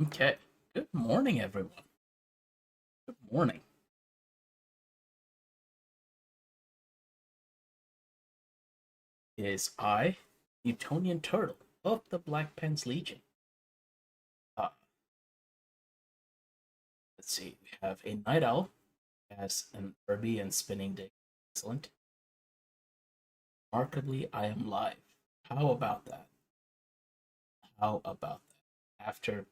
Okay. Good morning, everyone. Good morning. Is I, Newtonian Turtle of the Black Pants Legion. Uh, let's see. We have a Night Owl as an Irby and Spinning Dick. Excellent. Remarkably, I am live. How about that? How about that?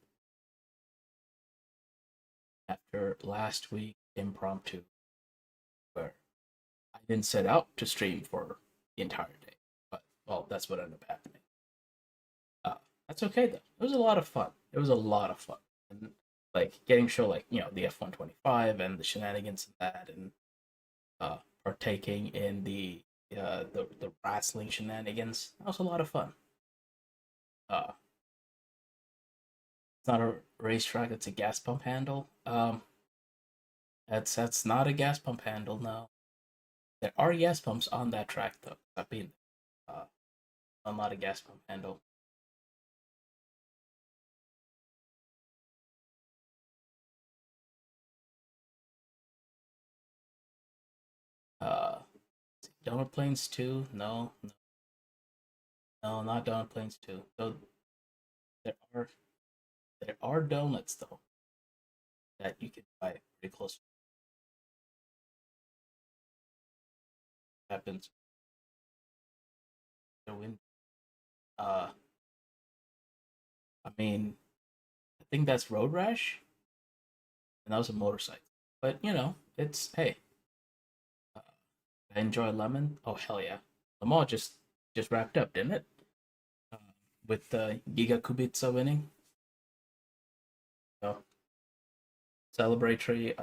After last week impromptu, where I didn't set out to stream for the entire day, but well, that's what ended up happening. Uh, that's okay though. It was a lot of fun. It was a lot of fun, and like getting to show like the F-125 and the shenanigans of that, and partaking in the wrestling shenanigans. That was a lot of fun. Uh, it's not a racetrack. It's a gas pump handle. That's not a gas pump handle. No, there are gas pumps on that track though. I've been uh, not a gas pump handle. Uh, Donut Plains 2? No, no, no, not Donut Plains 2. Though there are there are donuts though that you can buy pretty close to happens the wind. Uh I mean, I think that's Road Rash, and that was a motorcycle. But it's hey, uh, I enjoy lemon. Oh hell yeah, the mall just wrapped up, didn't it? Uh, with Giga Kubica winning, so celebratory.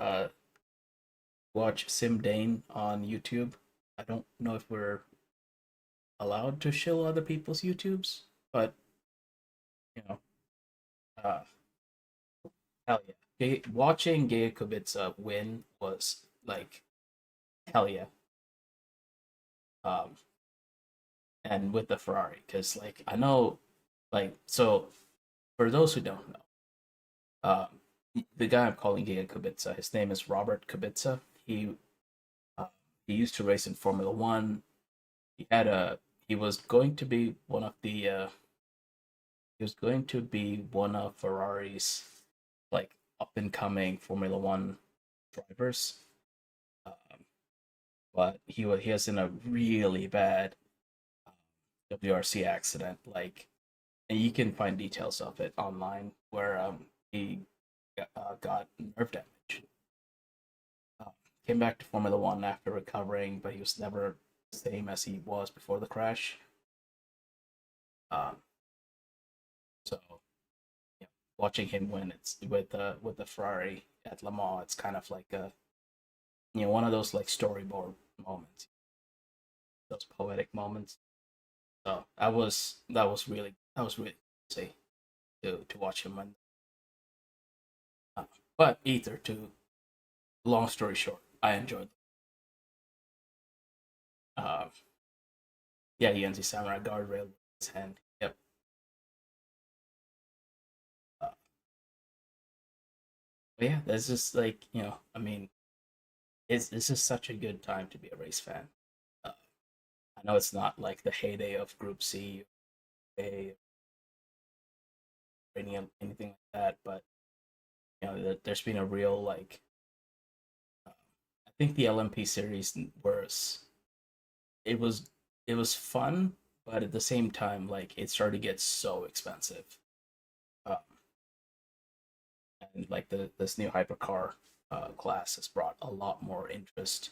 Watch Sim Dane on YouTube. I don't know if we're allowed to shill other people's YouTubes, but you know, uh, hell yeah. Watching Giga Kubica win was like hell yeah. Um, and with the Ferrari, because like I know, like so for those who don't know, the guy I'm calling Giga Kubica, his name is Robert Kubica. Uh, he used to race in Formula One. He had a he was going to be one of the he was going to be one of Ferrari's like up and coming Formula One drivers. Um, but he was in a really bad um, WRC accident. Like, and you can find details of it online where he got nerve damage. Um, Came back to Formula One after recovering, but he was never the same as he was before the crash. Um, so yeah, watching him win it's with the Ferrari at Le Mans, it's kind of like a one of those like storyboard moments, those poetic moments. So that was really see to watch him win. Uh, but either to long story short, I enjoyed. Uh, yeah, the NC Samurai guardrail with his hand. Yep. Uh, but yeah, that's just like I mean, this is such a good time to be a race fan. Uh, I know it's not like the heyday of Group C, A, or anything like that, but there's been a real like. I think the LMP series was it was it was fun, but at the same time, like it started to get so expensive. Um, and like this new hypercar class has brought a lot more interest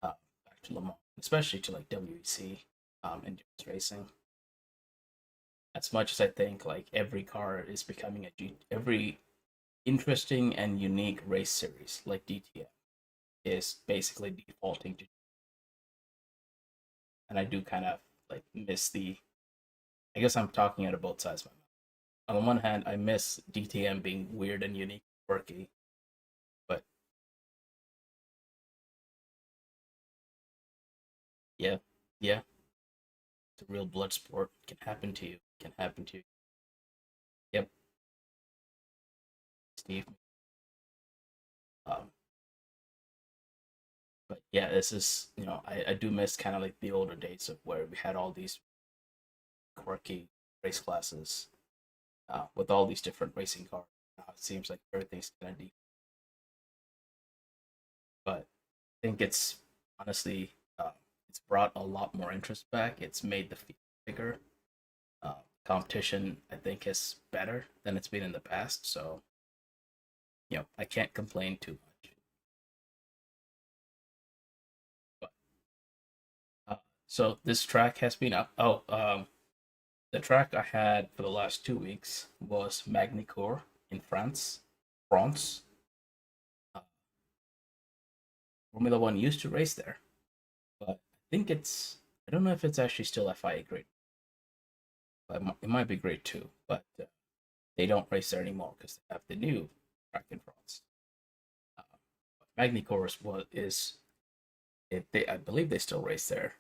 back to Le Mans, especially to like WEC endurance racing. As much as I think like every car is becoming every interesting and unique race series like DTM is basically defaulting to, and I do kind of like miss the. I guess I'm talking out of both sides of my mouth. On the one hand, I miss DTM being weird and unique, quirky, but yeah, yeah, it's a real blood sport. It can happen to you. It can happen to you. Yep. Steve. Um, but yeah, this is, I do miss kind of like the older days of where we had all these quirky race classes with all these different racing cars. Now it seems like everything's kind of deep, but I think it's honestly it's brought a lot more interest back. It's made the field bigger. Uh, Competition, I think, is better than it's been in the past. So, I can't complain too much. But so this track has been up. Oh, the track I had for the last 2 weeks was Magny-Cours in France. France. Uh, Formula One used to race there, but I think it's. I don't know if it's actually still FIA grade. But it might be grade two, but they don't race there anymore because they have the new track in France. Uh, Magny-Cours is it? I believe they still race there.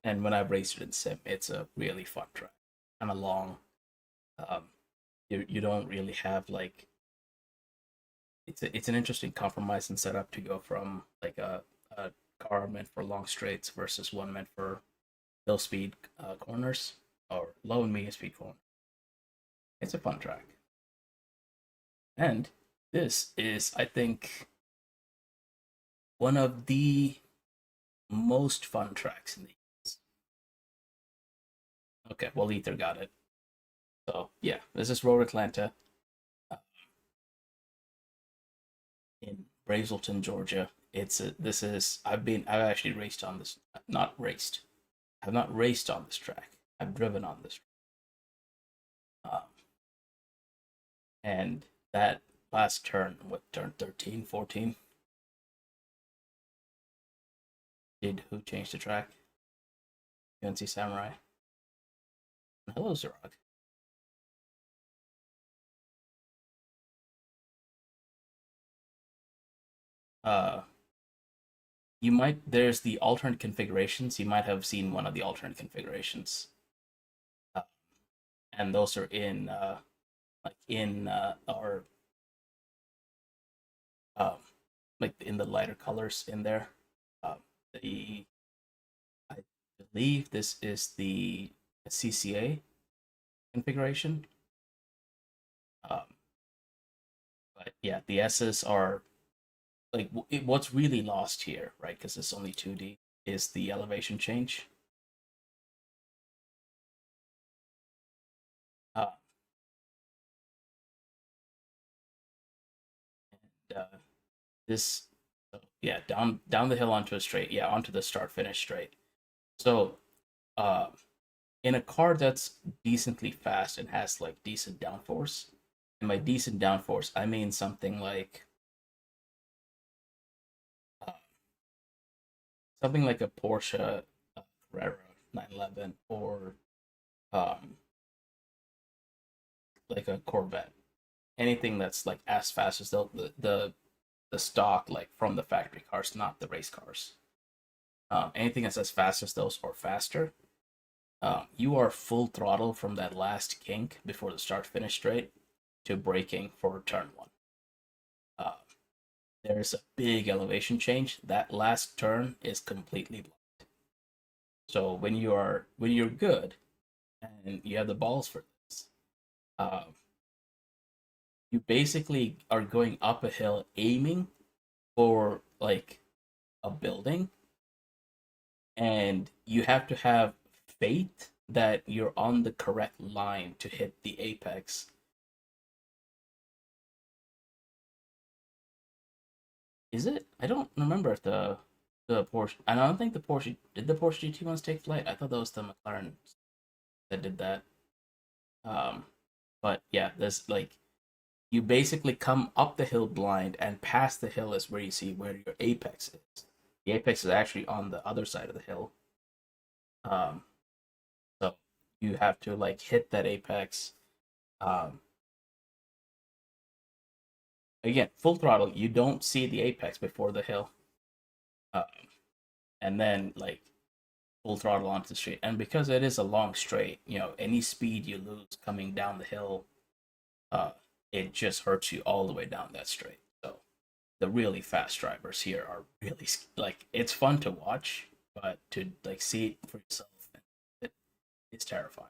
And when I've raced it in sim, it's a really fun track. Kind of long. Um, you don't really have like it's an interesting compromise and setup to go from like a car meant for long straights versus one meant for low speed corners or low and medium speed corners. It's a fun track, and this is, I think, one of the most fun tracks in the US. Okay, well, Ether got it. So yeah, this is Road Atlanta uh, in Brazelton, Georgia. This is I've actually raced on this, not raced. I've not raced on this track. I've driven on this, um, and that last turn, what turn 13, 14? Did who change the track? UNC Samurai. Hello, Zerog. Uh, there's the alternate configurations. You might have seen one of the alternate configurations, uh, and those are in like in our um, like in the lighter colors in there. Um, the I believe this is the CCA configuration. Um, but yeah, the S's are like what's really lost here, right? Because it's only 2D, is the elevation change. Uh, and this, so yeah, down the hill onto a straight, yeah, onto the start finish straight. So uh, in a car that's decently fast and has like decent downforce, and by decent downforce, I mean uh, something like a Porsche Carrera 911 or um, like a Corvette. Anything that's like as fast as the stock like from the factory cars, not the race cars. Anything that's as fast as those or faster, you are full throttle from that last kink before the start finish straight to braking for turn one. Uh, there's a big elevation change. That last turn is completely blocked. So when you're good and you have the balls for this, uh, you basically are going up a hill aiming for like a building, and you have to have faith that you're on the correct line to hit the apex. Is it? I don't remember if the Porsche. I don't think the Porsche did the Porsche GT ones take flight. I thought that was the McLaren that did that. Um, but yeah, there's like you basically come up the hill blind, and past the hill is where you see where your apex is. The apex is actually on the other side of the hill. Um, so you have to like hit that apex. Um, Again, full throttle. You don't see the apex before the hill, um, and then like full throttle onto the straight. And because it is a long straight, any speed you lose coming down the hill, uh, it just hurts you all the way down that straight. So the really fast drivers here are really like it's fun to watch, but to like see it for yourself, it's terrifying.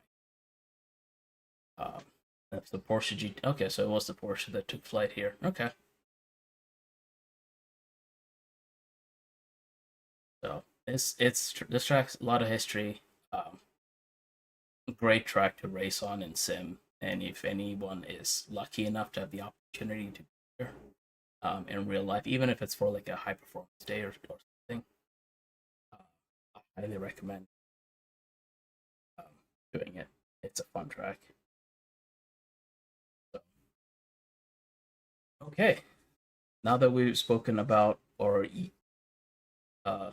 Um, that's the Porsche G. Okay, so it was the Porsche that took flight here. Okay, so it's this track's a lot of history. Um, Great track to race on in sim, and if anyone is lucky enough to have the opportunity to be here in real life, even if it's for like a high performance day or something, uh, I highly recommend um, doing it. It's a fun track. So, okay, now that we've spoken about or uh,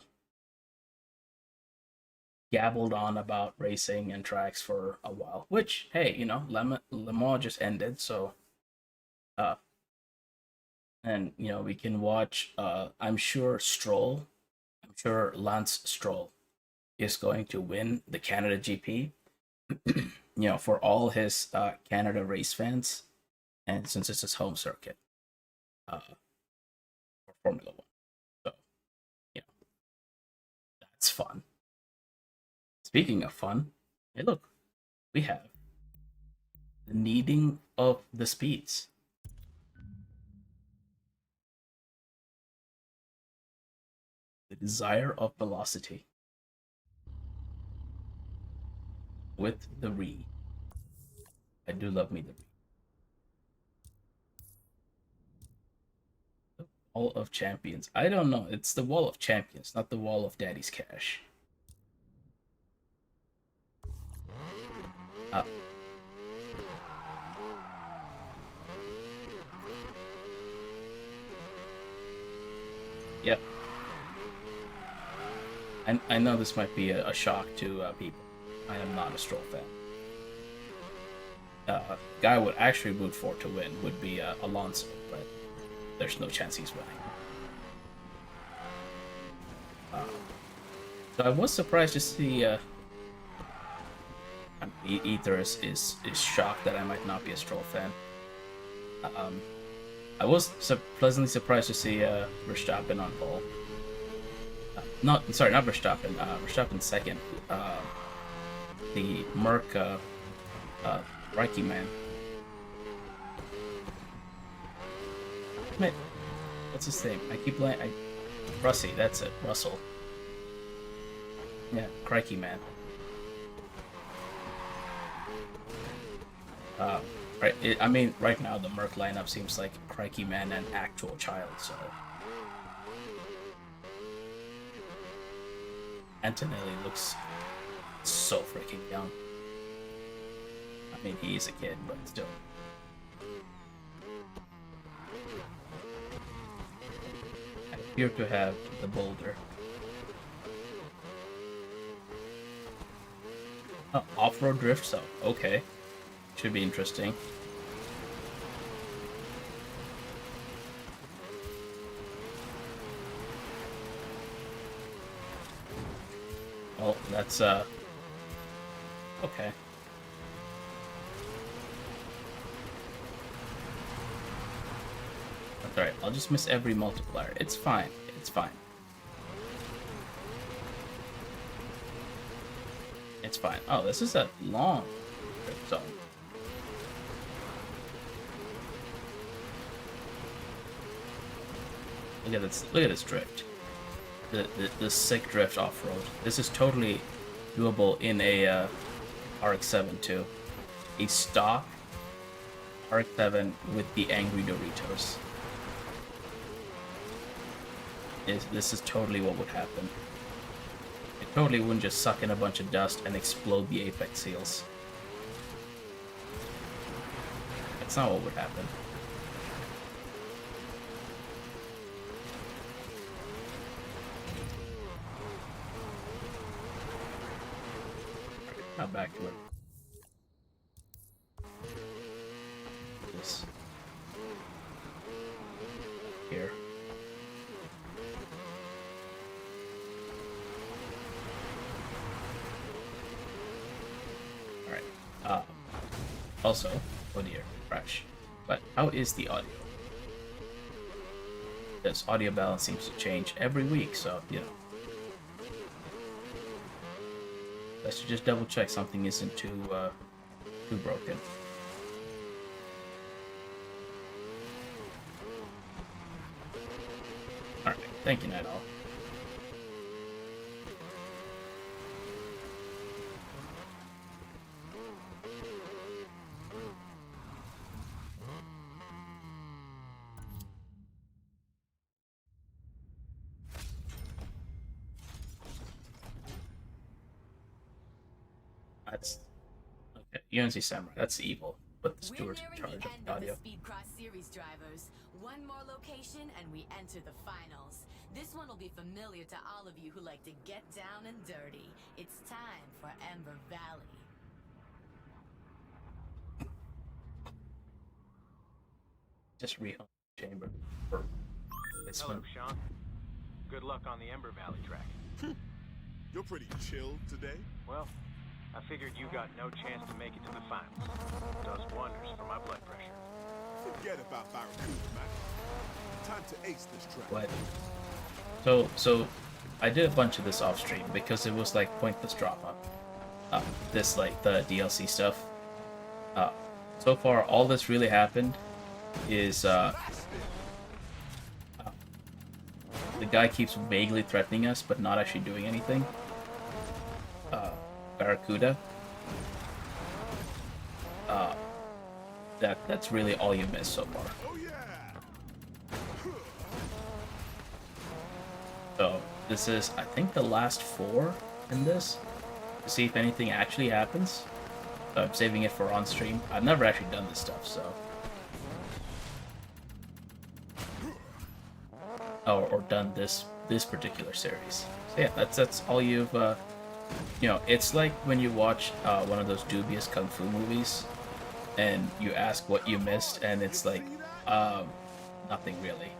gabbled on about racing and tracks for a while, which hey, Le Mans just ended, so uh, and we can watch. I'm sure Lance Stroll is going to win the Canada GP. For all his Canada race fans, and since it's his home circuit uh, for Formula One, so you know that's fun. Speaking of fun, hey look, we have the needing of the speeds, the desire of velocity with the re. I do love me the re. The Wall of Champions. I don't know. It's the Wall of Champions, not the Wall of Daddy's Cash. Uh, yep. I know this might be a shock to people. I am not a Stroll fan. Guy I would actually root for to win would be Alonso, but there's no chance he's winning. Uh, so I was surprised to see. Ether is shocked that I might not be a Stroll fan. Um, I was pleasantly surprised to see Verstappen on pole. Not sorry, not Verstappen. Verstappen second. The Merc Reiki man. What's his name? I keep playing. Russie, that's it. Russell. Yeah, Crikey man. Right. I mean, right now the Merc lineup seems like Crikey man and actual child. So Antonelli looks so freaking young. I mean, he is a kid, but still. I appear to have the boulder. Oh, off-road drift zone. Okay. Should be interesting. Oh, that's okay. That's alright. I'll just miss every multiplier. It's fine. It's fine. It's fine. Oh, this is a long drift zone. Look at this. Look at this drift. The sick drift off road. This is totally doable in a RX-7 too. A stock RX-7 with the angry Doritos. This is totally what would happen. It totally wouldn't just suck in a bunch of dust and explode the apex seals. That's not what would happen. Now back to it. This here. All right. Also, oh dear, crash. But how is the audio? This audio balance seems to change every week, so you know. Let's just double check something isn't too broken. Alright, thank you, Night Owl. That's okay. UNC Samurai, that's evil, but the stewards in charge of the audio. Speed Cross Series drivers. One more location and we enter the finals. This one will be familiar to all of you who like to get down and dirty. It's time for Ember Valley. Just rehome the chamber for this Hello, one. Sean. Good luck on the Ember Valley track. You're pretty chill today. Well, I figured you got no chance to make it to the finals. Does wonders for my blood pressure. Forget about Barracuda, man. Time to ace this track. What? So I did a bunch of this off stream because it was like pointless drama. This like the DLC stuff. So far, all that's really happened is the guy keeps vaguely threatening us, but not actually doing anything. Barracuda. That's really all you missed so far. Oh yeah. So this is, I think, the last 4 in this. To see if anything actually happens. I'm saving it for on stream. I've never actually done this stuff, so. Or done this particular series. So yeah, that's all you've. You know, it's like when you watch one of those dubious kung fu movies, and you ask what you missed, and it's like, nothing really.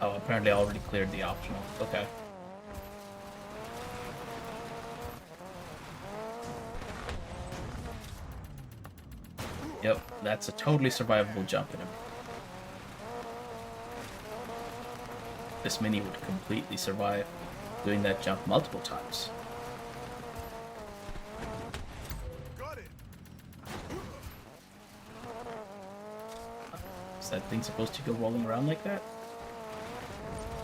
Oh, apparently I already cleared the optional. Okay. Yep, that's a totally survivable jump in him. This mini would completely survive doing that jump multiple times. Got it. Is that thing supposed to go rolling around like that?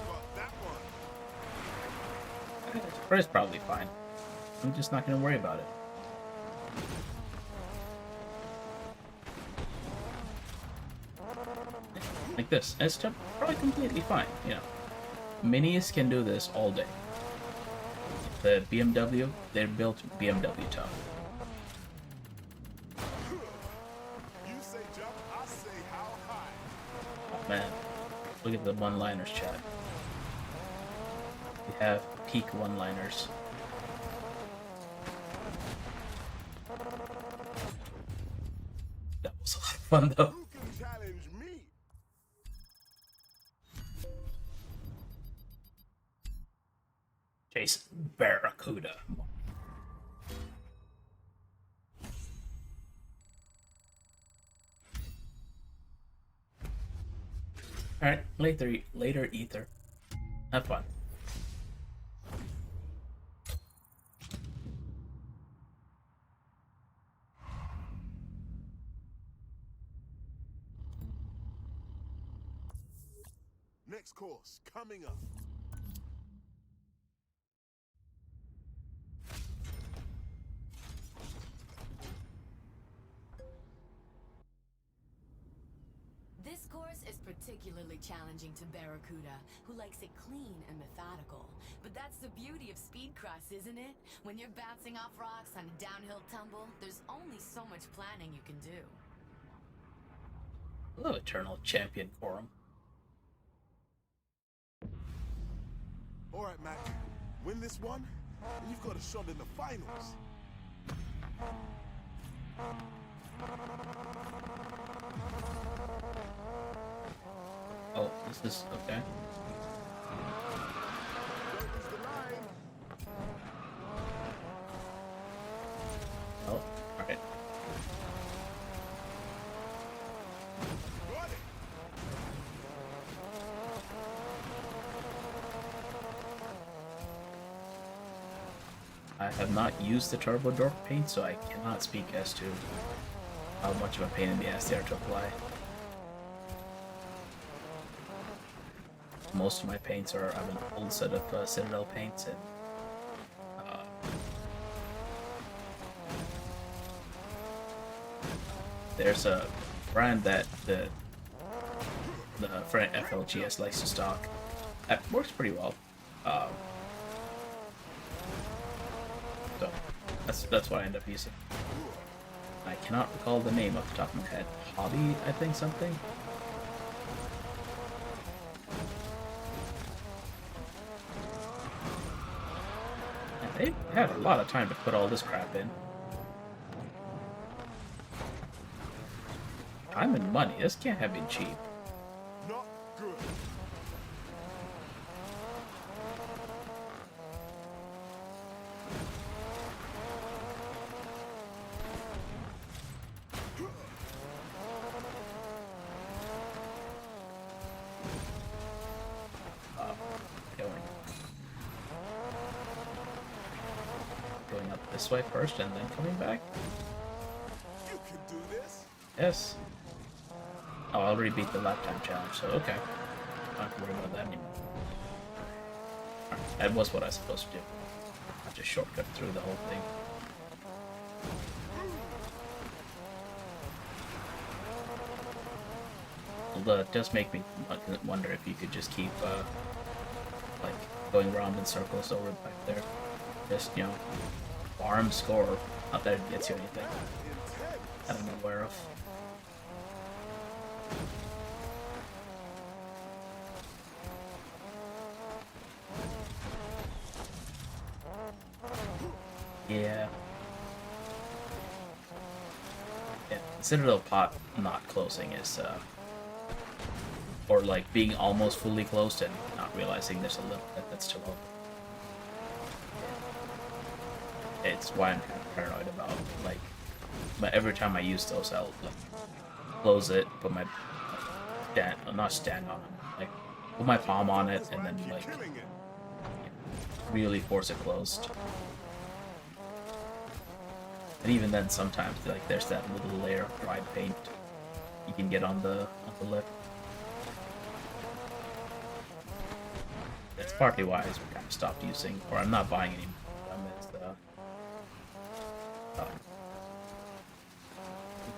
Got that one. It's probably fine. I'm just not gonna worry about it. Like this. And it's probably completely fine, you know. Minis can do this all day. The BMW, they're built BMW tough. You say jump, I say how high. Oh man, look at the one-liners, chat. We have peak one-liners. That was a lot of fun though. Who can challenge me? Chase Barracuda. Alright, later Ether. Have fun. Next course coming up. This course is particularly challenging to Barracuda, who likes it clean and methodical. But that's the beauty of Speed Cross, isn't it? When you're bouncing off rocks on a downhill tumble, there's only so much planning you can do. Hello, Eternal Champion Quorum. All right, Mac. Win this one, and you've got a shot in the finals. Oh, this is okay. Don't lose the line. I have not used the turbo door paint, so I cannot speak as to how much of a pain in the ass they are to apply. Most of my paints are, I have an old set of Citadel paints, and there's a brand that the friend FLGS likes to stock that works pretty well. So that's what I end up using. I cannot recall the name off the top of my head. Hobby, I think something. And they had a lot of time to put all this crap in. Time and money. This can't have been cheap. Not good. Going up this way first and then coming back. You can do this. Yes. Oh, I already beat the lap time challenge, so okay. I don't have to worry about that anymore. Alright, that was what I was supposed to do. I just shortcut through the whole thing. Although it does make me wonder if you could just keep, like, going around in circles over back there. Just, you know, farm score. Not that it gets you anything. I don't know where of. Yeah. Yeah, Citadel pot not closing is, or like being almost fully closed and not realizing there's a little bit that's still open. It's why I'm kind of paranoid about, like, but every time I use those, I'll like close it, put my not stand on it, like put my palm on it, and then like really force it closed. And even then, sometimes like there's that little layer of dried paint you can get on the lip. That's partly why I kind of stopped using, or I'm not buying any more.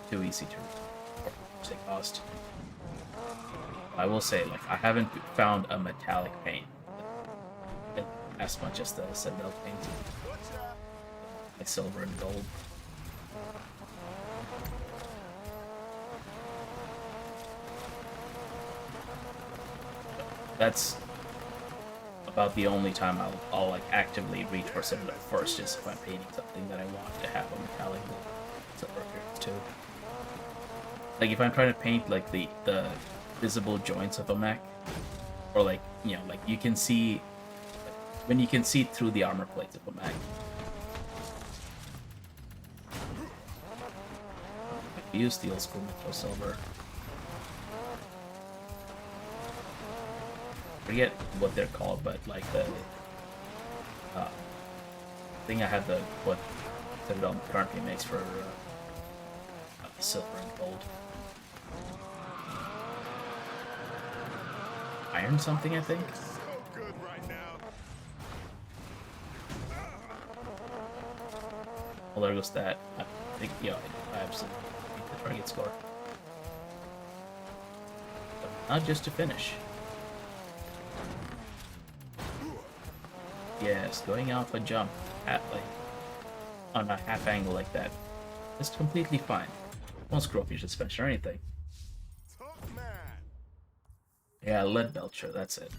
Too easy to say cost. I will say, like, I haven't found a metallic paint as much as the Citadel paint, like silver and gold. That's about the only time I'll like actively reach for Citadel first, is if I'm painting something that I want to have a metallic silver appearance too. Like if I'm trying to paint like the visible joints of a mech, or like, you know, like you can see, like, when you can see through the armor plates of a mech. I use the old school Metro Silver. Forget what they're called, but like the thing I have the what Citadel currently makes for silver and gold. Iron something, I think. So good right now. Well, there goes that. I think, yeah, I absolutely beat the target score. But not just to finish. Yes, going off a jump at like on a half angle like that is completely fine. Won't screw up your suspension or anything. Top man. Yeah, lead belcher, that's it.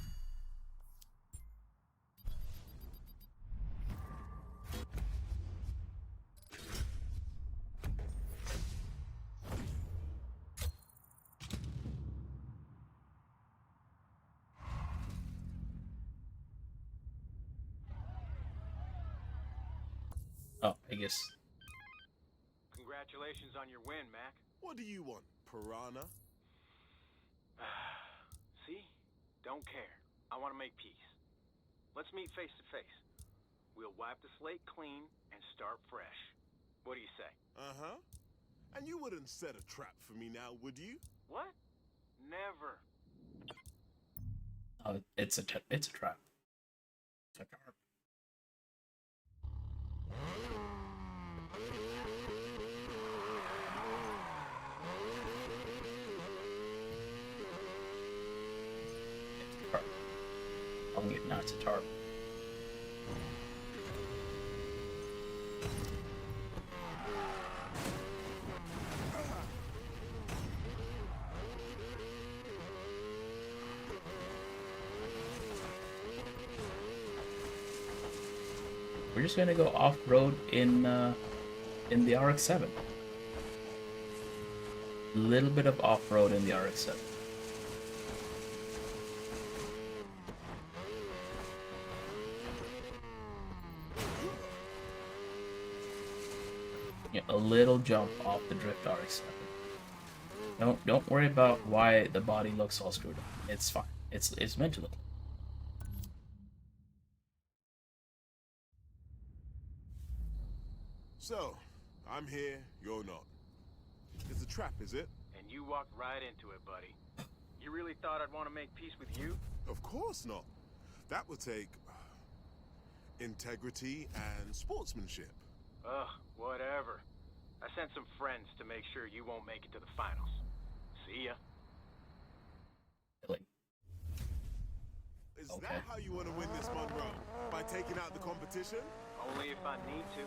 Oh, I guess. Congratulations on your win, Mac. What do you want, piranha? See? Don't care. I want to make peace. Let's meet face to face. We'll wipe the slate clean and start fresh. What do you say? Uh-huh. And you wouldn't set a trap for me now, would you? What? Never. Oh, it's a trap. It's a tarp. It's a tarp. Oh, yeah, no, it's a tarp. We're just gonna go off-road in the RX-7. Little bit of off-road in the RX-7. Yeah, a little jump off the drift RX-7. Don't worry about why the body looks all screwed up. It's fine. It's meant to look. So, I'm here, you're not. It's a trap, is it? And you walked right into it, buddy. You really thought I'd want to make peace with you? Of course not. That would take integrity and sportsmanship. Ugh, whatever. I sent some friends to make sure you won't make it to the finals. See ya. Like, Is Okay. that how you want to win this, Monroe? By taking out the competition? Only if I need to.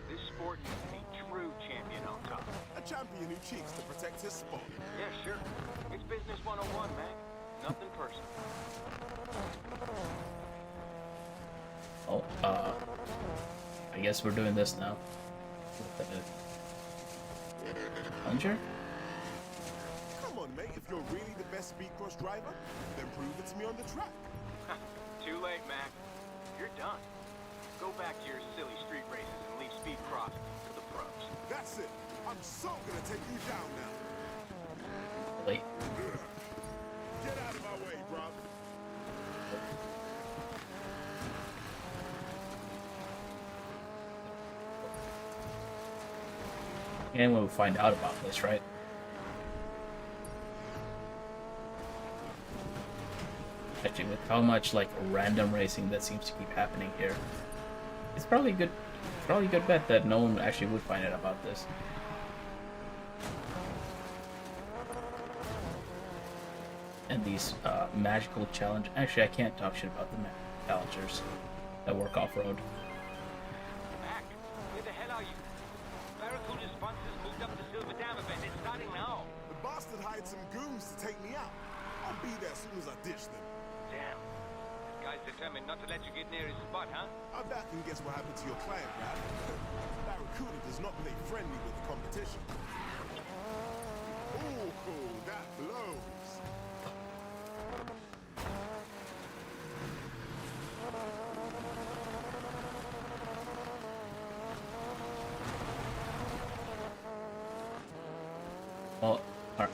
This sport needs a true champion on top. A champion who cheats to protect his spot. Yeah, sure. It's business 101, Mac. Nothing personal. oh, I guess we're doing this now. With the plunger? Come on, mate. If you're really the best speed cross driver, then prove it to me on the track. Too late, Mac. You're done. Go back to your silly street races and leave speed cross to the pros. That's it. I'm so gonna take you down now. Late. Get out of my way, bruv. And we'll find out about this, right? Actually, with how much like random racing that seems to keep happening here, it's probably a good bet that no one actually would find out about this. And these magical challenge. Actually, I can't talk shit about the challengers that work off road. Mac, where the hell are you? Barracuda's sponsors moved up the Silver Dam event. It's starting now. The bastard hired some goons to take me out. I'll be there as soon as I ditch them. Damn. This guy's determined not to let you get near his spot, huh? I'm back and guess what happened to your client, Rap? Barracuda does not play friendly with the competition. Ooh, that blows. Well, alright.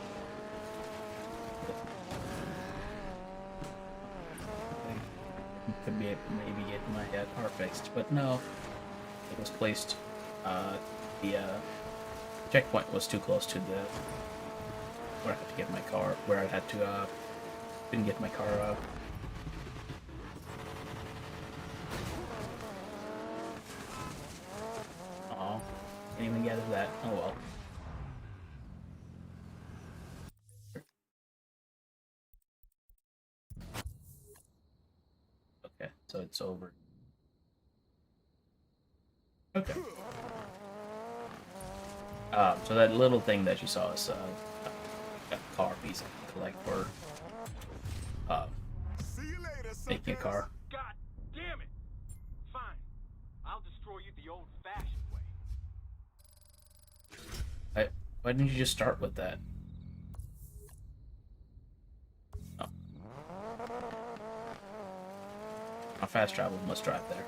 Could be maybe get my car fixed, but no. It was placed. The checkpoint was too close to the where I had to get my car. Where I had to didn't get my car up. Aw, can't even get to that. Oh well. Okay, so it's over. Okay. So that little thing that you saw is a car piece I can collect for See you later, making a car. God damn it! Fine. I'll destroy you the old-fashioned way. Why didn't you just start with that? Oh. How fast travel must drive there.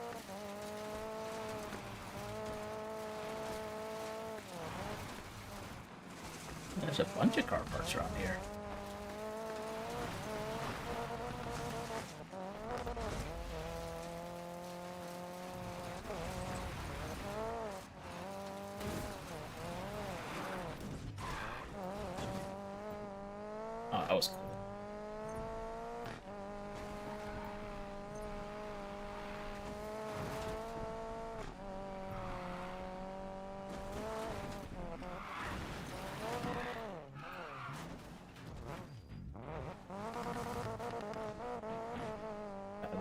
There's a bunch of car parts around here.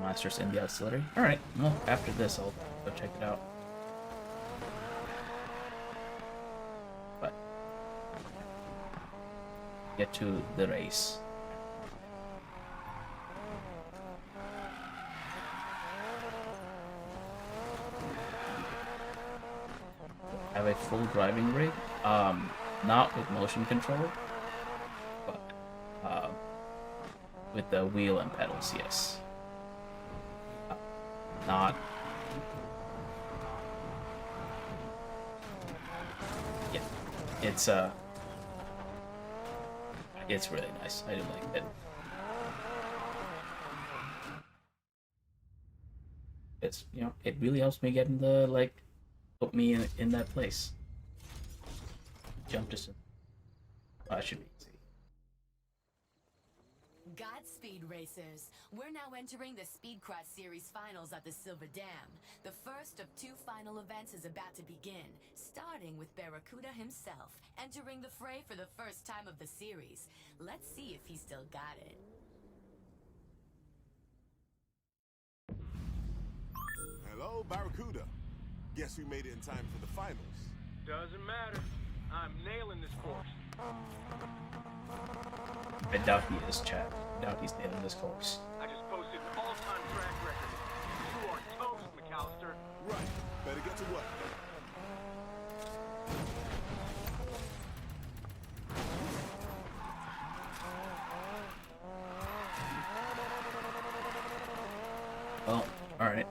Masters in the auxiliary. Alright, well, after this, I'll go check it out. But get to the race. Have a full driving rig, not with motion control, but with the wheel and pedals, yes. Not. Yeah, it's really nice. I do like it. It's, you know, it really helps me get in the, like, put me in that place. Jump distance. Oh, that should be easy. Godspeed, racers. We're now entering the Speedcross Series finals at the Silver Dam. The first of 2 final events is about to begin, starting with Barracuda himself, entering the fray for the first time of the series. Let's see if he still got it. Hello, Barracuda. Guess we made it in time for the finals. Doesn't matter. I'm nailing this course. I doubt he is, chat. I doubt he's nailing this course. I just posted an all-time track record. You are toast, McAllister. Right. Better get to work. Well, alright.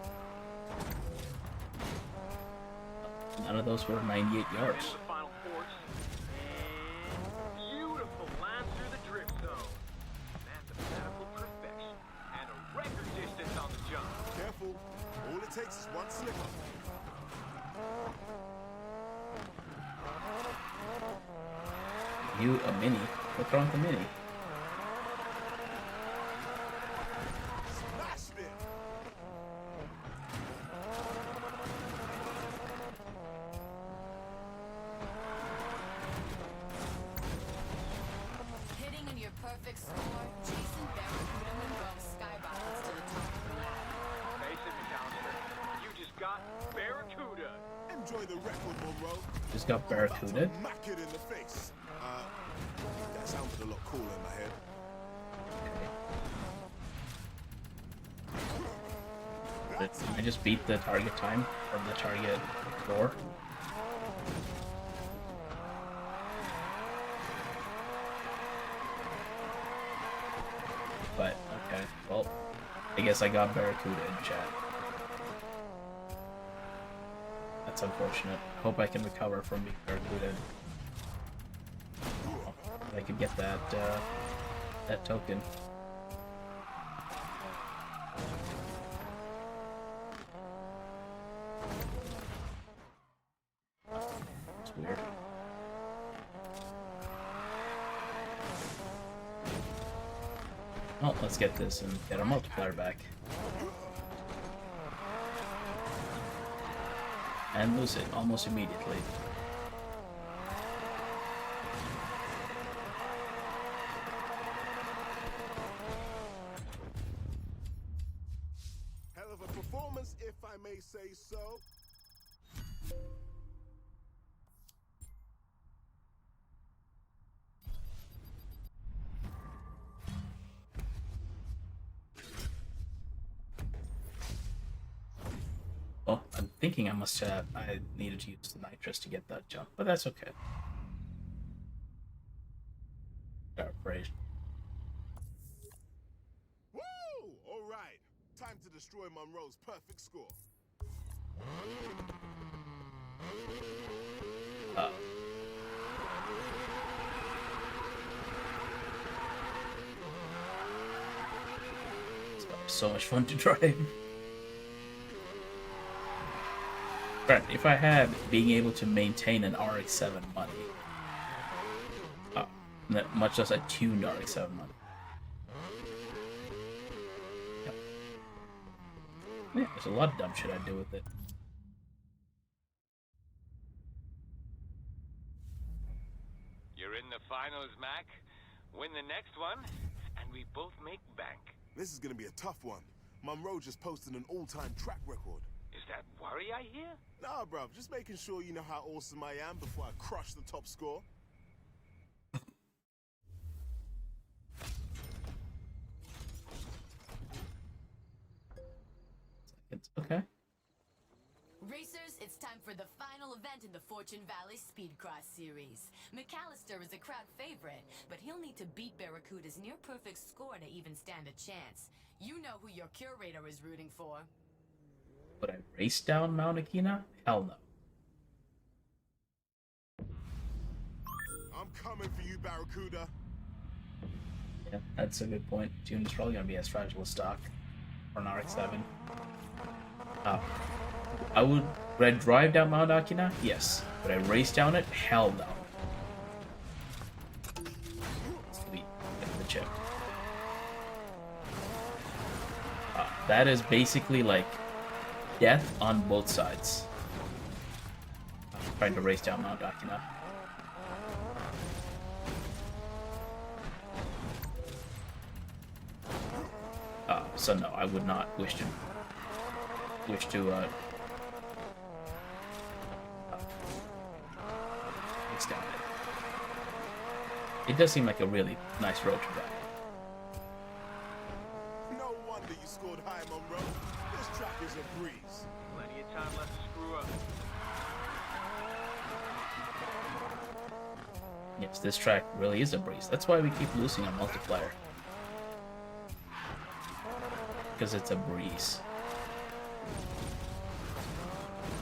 None of those were 98 yards. Into the final course. And beautiful line through the drift zone. Mathematical perfection. And a record distance on the jump. Careful. All it takes is one slip up. You a mini? What's wrong with the mini? Smashed it. Hitting a near perfect score, Jason Barracuda Monroe skyrockets to the top of the ladder. Face it, McAllister. You just got Barracuda. Enjoy the record, Monroe. Just got I'm about to Barracuda. Mack it in the face. That sounded a lot cooler in my head. Did I just beat the target time from the target floor? But, okay, well, I guess I got Barracuda in chat. That's unfortunate. Hope I can recover from being Barracuda. I could get that, that token. It's weird. Well, let's get this and get our multiplier back. And lose it almost immediately. Hell of a performance, if I may say so. Well, I'm thinking I needed to use the nitrous to get that jump, but that's okay. Paraphrase. Woo! All right. Time to destroy Monroe's perfect score. It's so much fun to drive. Right, if I had being able to maintain an RX-7 money, much less a tuned RX-7 money. Yep. Yeah, there's a lot of dumb shit I'd do with it. You're in the finals, Mac. Win the next one, and we both make bank. This is gonna be a tough one. Monroe just posted an all-time track record. Is that worry I hear? Nah, bruv, just making sure you know how awesome I am before I crush the top score. It's okay. Racers, it's time for the final event in the Fortune Valley Speedcross Series. McAllister is a crowd favorite, but he'll need to beat Barracuda's near-perfect score to even stand a chance. You know who your curator is rooting for. Would I race down Mount Akina? Hell no. I'm coming for you, Barracuda. Yeah, that's a good point. June's probably gonna be as fragile as stock for an RX-7. Would I drive down Mount Akina? Yes. Would I race down it? Hell no. Sweet. Get the chip. That is basically like death on both sides. Trying to race down Mount Akina. So no, I would not wish to race down it. It does seem like a really nice road to drive. No wonder you scored high, Monroe. This track is a breeze. Plenty of time left to screw up. Yes, this track really is a breeze. That's why we keep losing on multiplayer. Because it's a breeze.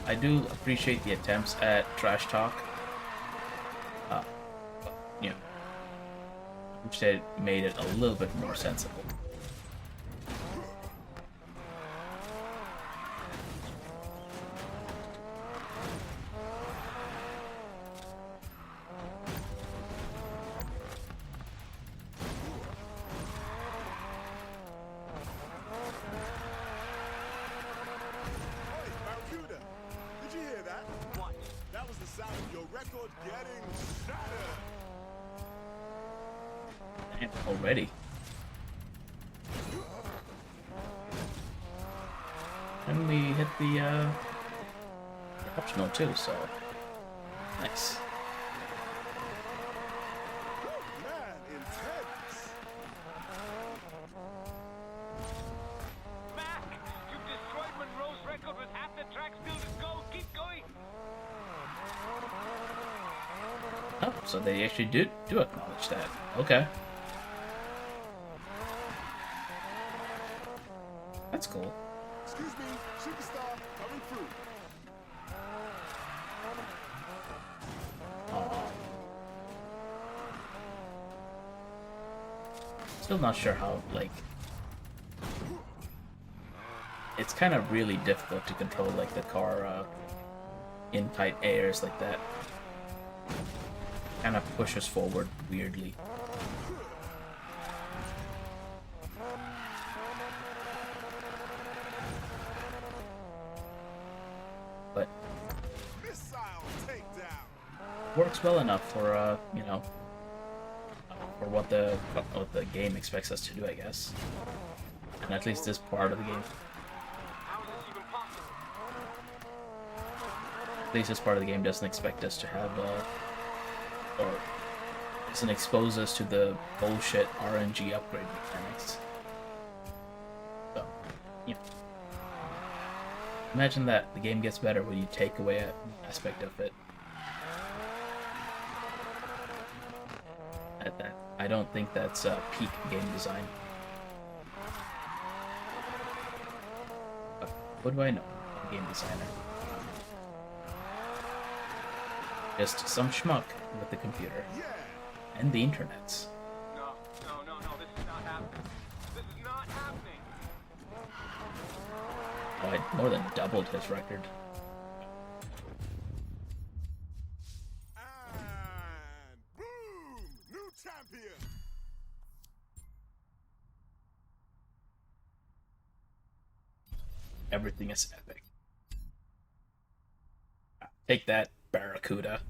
I do appreciate the attempts at trash talk. But, you know, which they made it a little bit more sensible. Hey, Barracuda, did you hear that? What? That was the sound of your record getting shattered. Damn, already. And we hit the optional too, so nice. Man, intense. Mac! You've destroyed Monroe's record with half the track still to go. Keep going! Oh, so they actually do acknowledge that. Okay. That's cool. Excuse me, superstar, coming through. Still not sure how, like... It's kind of really difficult to control, like, the car in tight airs like that. Kind of pushes forward weirdly. But Missile takedown. works well enough for you know, for what the game expects us to do, I guess. And at least this part of the game, How is this even possible? at least this part of the game doesn't expect us to have or doesn't expose us to the bullshit RNG upgrade mechanics. So, yeah. Imagine that the game gets better when you take away an aspect of it. I don't think that's peak game design. But what do I know? I'm a game designer. Just some schmuck with the computer Yeah. and the internets. No, this is not happening. This is not happening. Oh, I more than doubled his record. And boom! New champion! Everything is epic. Take that, Barracuda.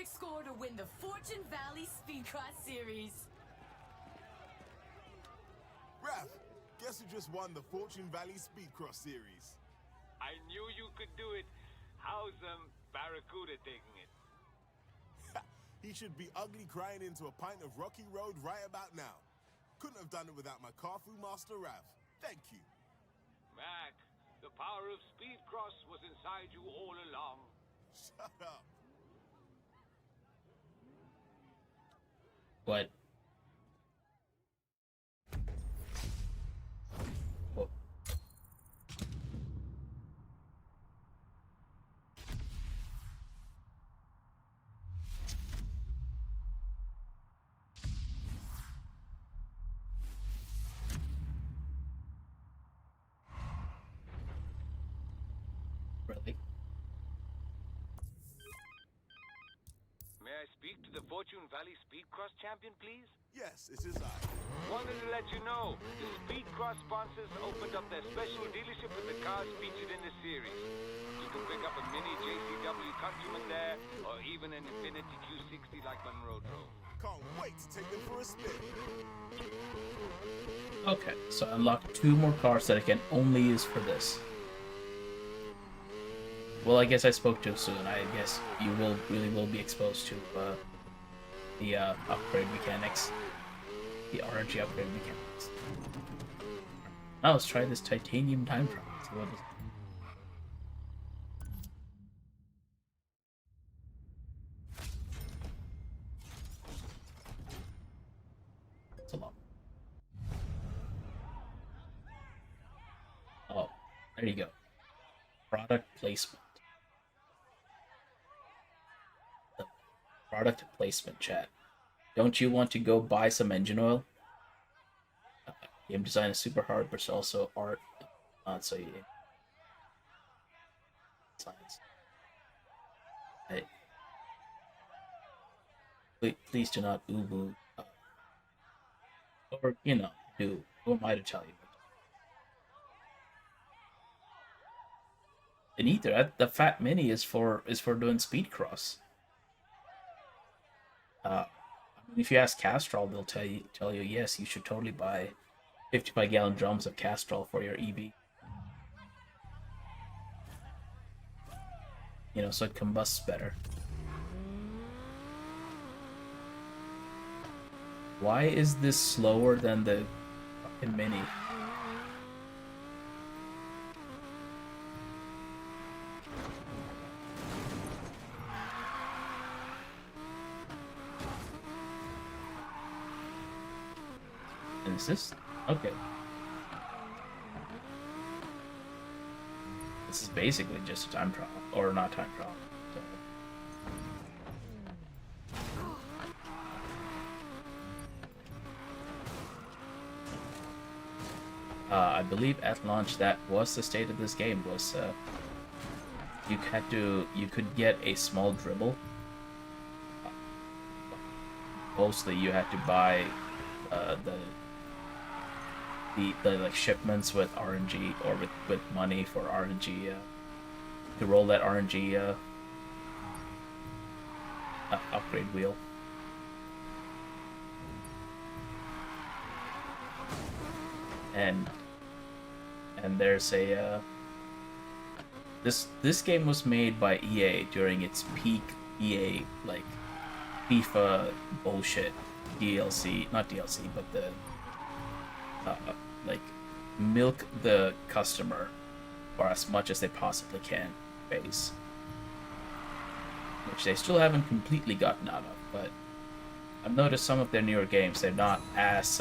perfect score to win the Fortune Valley Speedcross Series. Raph, guess who just won the Fortune Valley Speedcross Series? I knew you could do it. How's Barracuda taking it? He should be ugly crying into a pint of Rocky Road right about now. Couldn't have done it without my Carfu Master Raph. Thank you. Mac, the power of Speedcross was inside you all along. Shut up. What? Whoa. Really? May I speak to the Fortune Valley Speedcross champion, please? Yes, it is I. Wanted to let you know, the Speedcross sponsors opened up their special dealership with the cars featured in the series. You can pick up a mini JCW Countryman there, or even an Infiniti Q60 like Monroe drove. Can't wait to take them for a spin. Okay, so I unlocked 2 more cars that I can only use for this. Well, I guess I spoke too soon. I guess you really will be exposed to the upgrade mechanics. The RNG upgrade mechanics. Now let's try this titanium time trial. See what it's a lot. Oh, there you go. Product placement. The product placement, chat. Don't you want to go buy some engine oil? Game design is super hard, but it's also art. Not so science. Hey. Please do not ubu. Or, you know, do. Who am I to tell you? And either the Fat Mini is for doing speedcross. If you ask Castrol, they'll tell you yes, you should totally buy 55-gallon drums of Castrol for your EV. You know, so it combusts better. Why is this slower than the fucking Mini? Is this okay? This is basically just a time trial, or not time trial. I believe at launch that was the state of this game. Was you could get a small dribble. Mostly, you had to buy the like shipments with RNG or with money for RNG to roll that RNG upgrade wheel. And there's a this game was made by EA during its peak EA like FIFA bullshit DLC, not DLC, but the like milk the customer for as much as they possibly can phase, which they still haven't completely gotten out of. But I've noticed some of their newer games, they're not as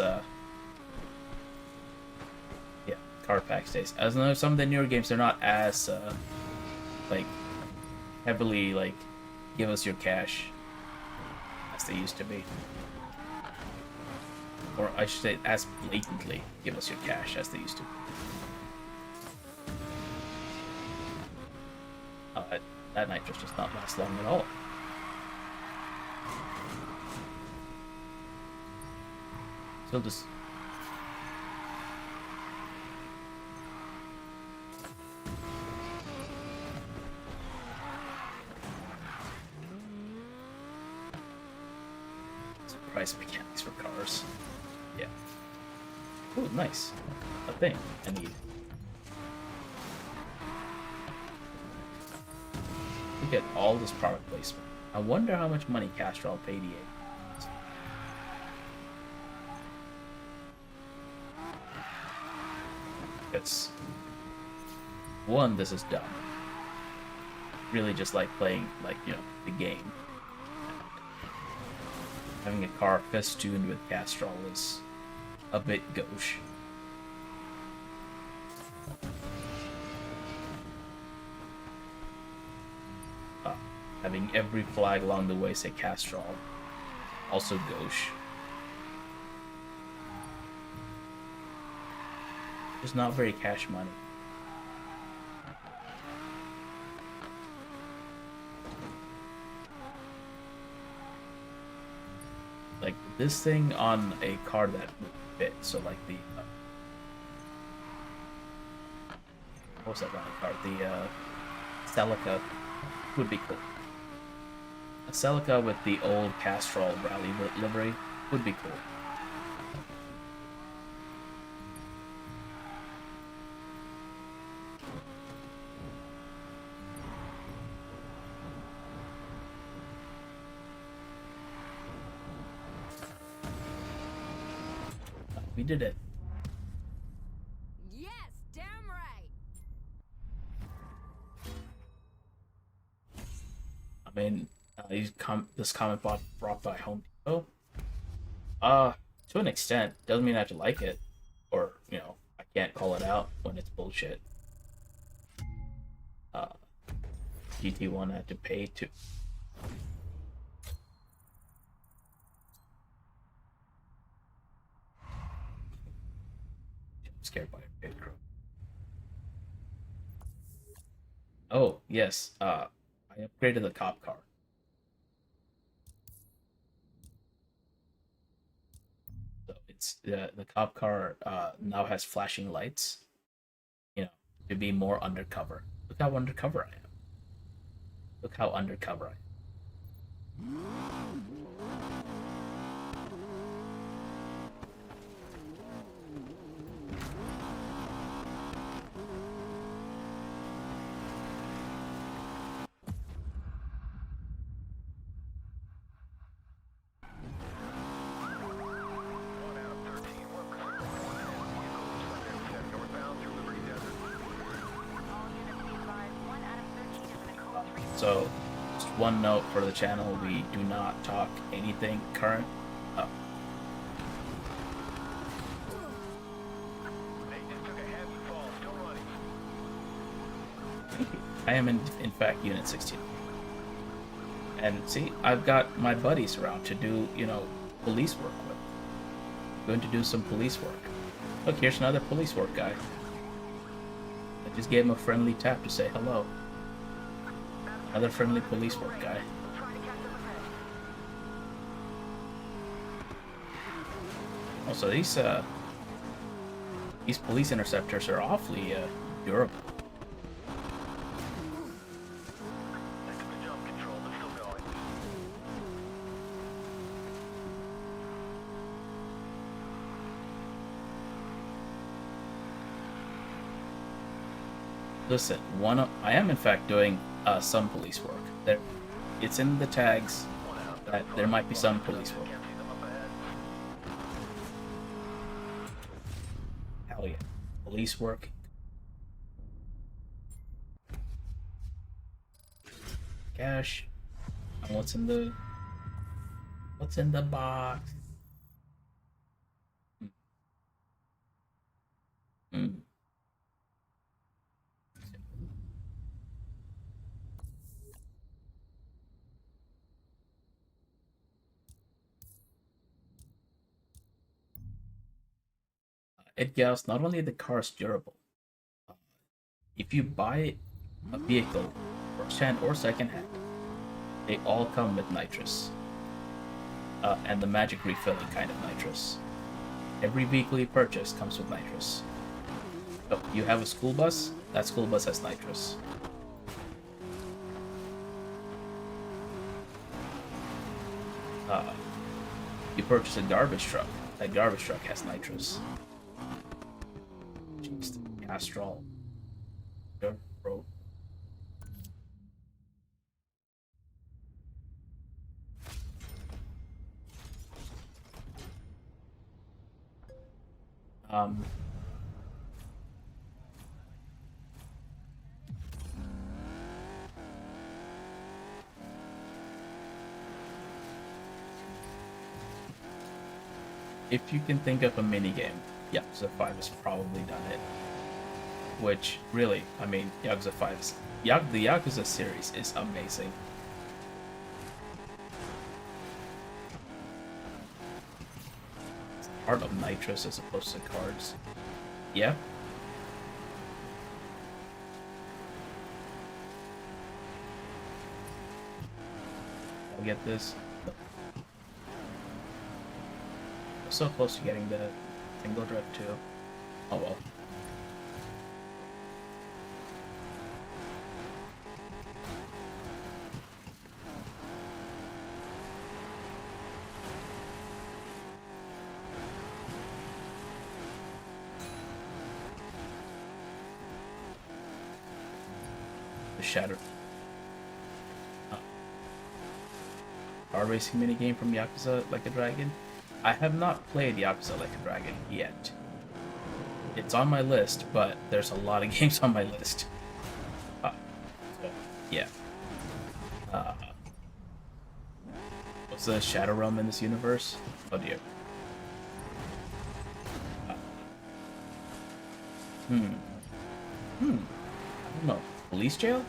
card pack stays. As I know, some of the newer games, they're not as like heavily like give us your cash as they used to be. Or I should say, as blatantly give us your cash as they used to. That nitrous does not last long at all. Still just... price mechanics for cars. Yeah. Ooh, nice. A thing I need. Look at all this product placement. I wonder how much money Castrol paid EA. It's one, this is dumb. Really just like playing, like, you know, the game. Having a car festooned with Castrol is a bit gauche. Having every flag along the way say Castrol, also gauche. Just not very cash money. Like this thing on a car that would fit, so like the what was that running car? The Celica would be cool. A Celica with the old Castrol rally livery would be cool. We did it. Yes, damn right. I mean, this comment brought by Home Depot. To an extent, doesn't mean I have to like it, or you know, I can't call it out when it's bullshit. GT1 I had to pay to. I'm scared by a pit crew. Oh yes, I upgraded the cop car. So it's the cop car now has flashing lights, you know, to be more undercover. Look how undercover I am. Look how undercover I am. So, just one note for the channel, we do not talk anything current. Oh. I am in fact Unit 16. And see, I've got my buddies around to do, you know, police work with. I'm going to do some police work. Look, here's another police work guy. I just gave him a friendly tap to say hello. Another friendly police work guy. Also, these police interceptors are awfully durable. Listen, I am in fact doing some police work. It's in the tags that there might be some police work. Hell yeah, police work. Cash. And what's in the box? Hmm. It gals, not only are the cars durable, if you buy a vehicle first-hand or second-hand, they all come with nitrous. And the magic refilling kind of nitrous. Every vehicle you purchase comes with nitrous. So you have a school bus, that school bus has nitrous. You purchase a garbage truck. That garbage truck has nitrous. Jeez, Castrol. Bro. Um, if you can think of a minigame, Yakuza 5 has probably done it. Which, really, I mean, Yakuza 5 is... the Yakuza series is amazing. It's part of nitrous as opposed to cards. Yeah? I'll get this. So close to getting the single drift too. Oh well. The Shatter. Car racing minigame from Yakuza Like a Dragon. I have not played Yakuza Like a Dragon yet. It's on my list, but there's a lot of games on my list. So, yeah. What's the Shadow Realm in this universe? Oh dear. I don't know. Police jail?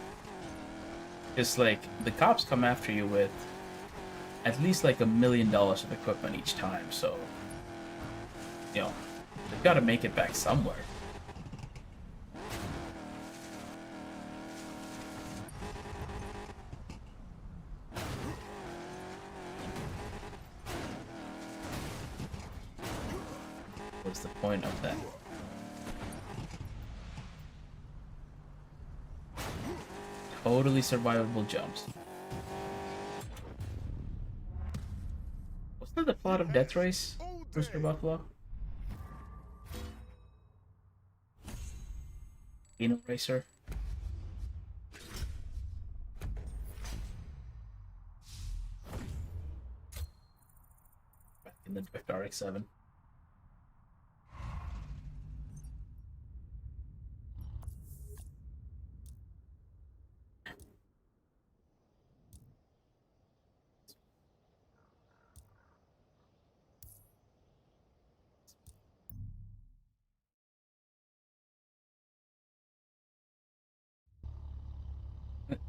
It's like, the cops come after you with at least like $1 million of equipment each time, so you know they've got to make it back somewhere. What's the point of that? Totally survivable jumps. Wasn't that the plot of Death Race, Mr. Buffalo? Kino Racer? Back in the Drift RX-7.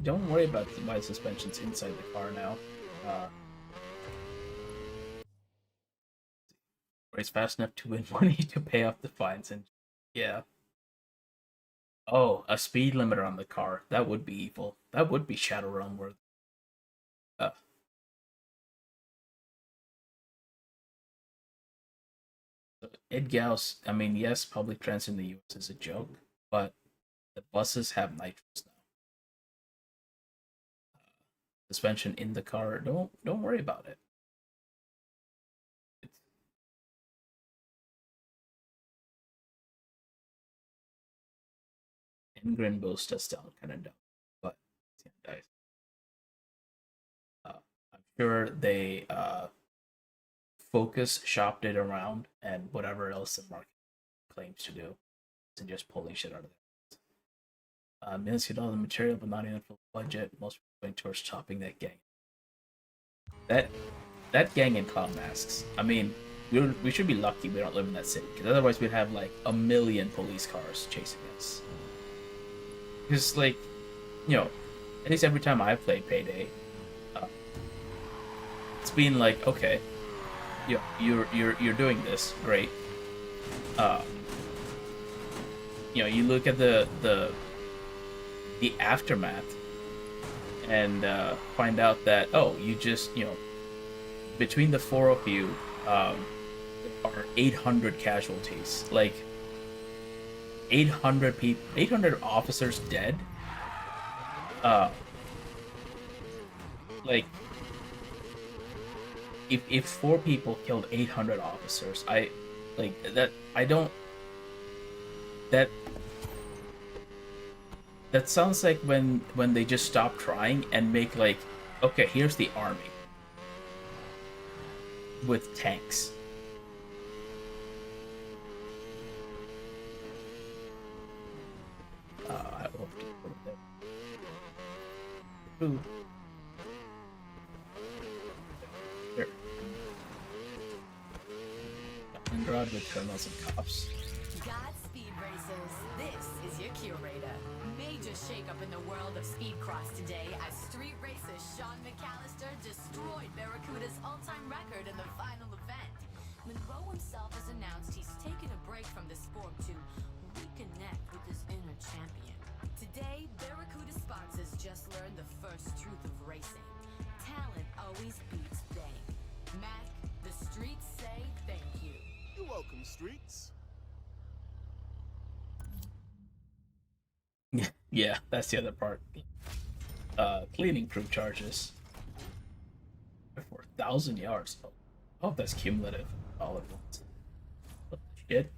Don't worry about my suspensions inside the car now. Race fast enough to win money to pay off the fines, and yeah. Oh, a speed limiter on the car. That would be evil. That would be Shadow Realm worth. So Ed Gauss, I mean, yes, public transit in the US is a joke, but the buses have nitrous now. Suspension in the car, don't worry about it. Ingrid boost us down, kind of dumb, but yeah, guys. I'm sure they focus shopped it around and whatever else the market claims to do, and just pulling shit out of it. Millions of dollars of material, but not enough for budget. Most going towards chopping that gang. That gang in clown masks. I mean, we should be lucky we don't live in that city, because otherwise we'd have like 1 million police cars chasing us. Because like, you know, at least every time I've played Payday, it's been like, okay, you're doing this, great. You know, you look at the aftermath and find out that, oh, you just, you know, between the four of you, there are 800 casualties. Like 800 people, 800 officers dead. Like if 4 people killed 800 officers, I like that. I don't. That that sounds like when they just stop trying and make like, okay, here's the army with tanks. I hope to put it there. Ooh. Here. Stalingrad with criminals and cops. Godspeed, racers. This is your curator. Major shakeup in the world of speedcross today as street racer Sean McAllister destroyed Barracuda's all-time record in the final event. Monroe himself has announced he's taken a break from the sport to reconnect with his inner champion. Today, Barracuda sponsors just learned the first truth of racing. Talent always beats fame. Mac, the streets say thank you. You're welcome, streets. Yeah, that's the other part. Cleaning crew charges for 1,000 yards. Oh, that's cumulative all at once. What the shit?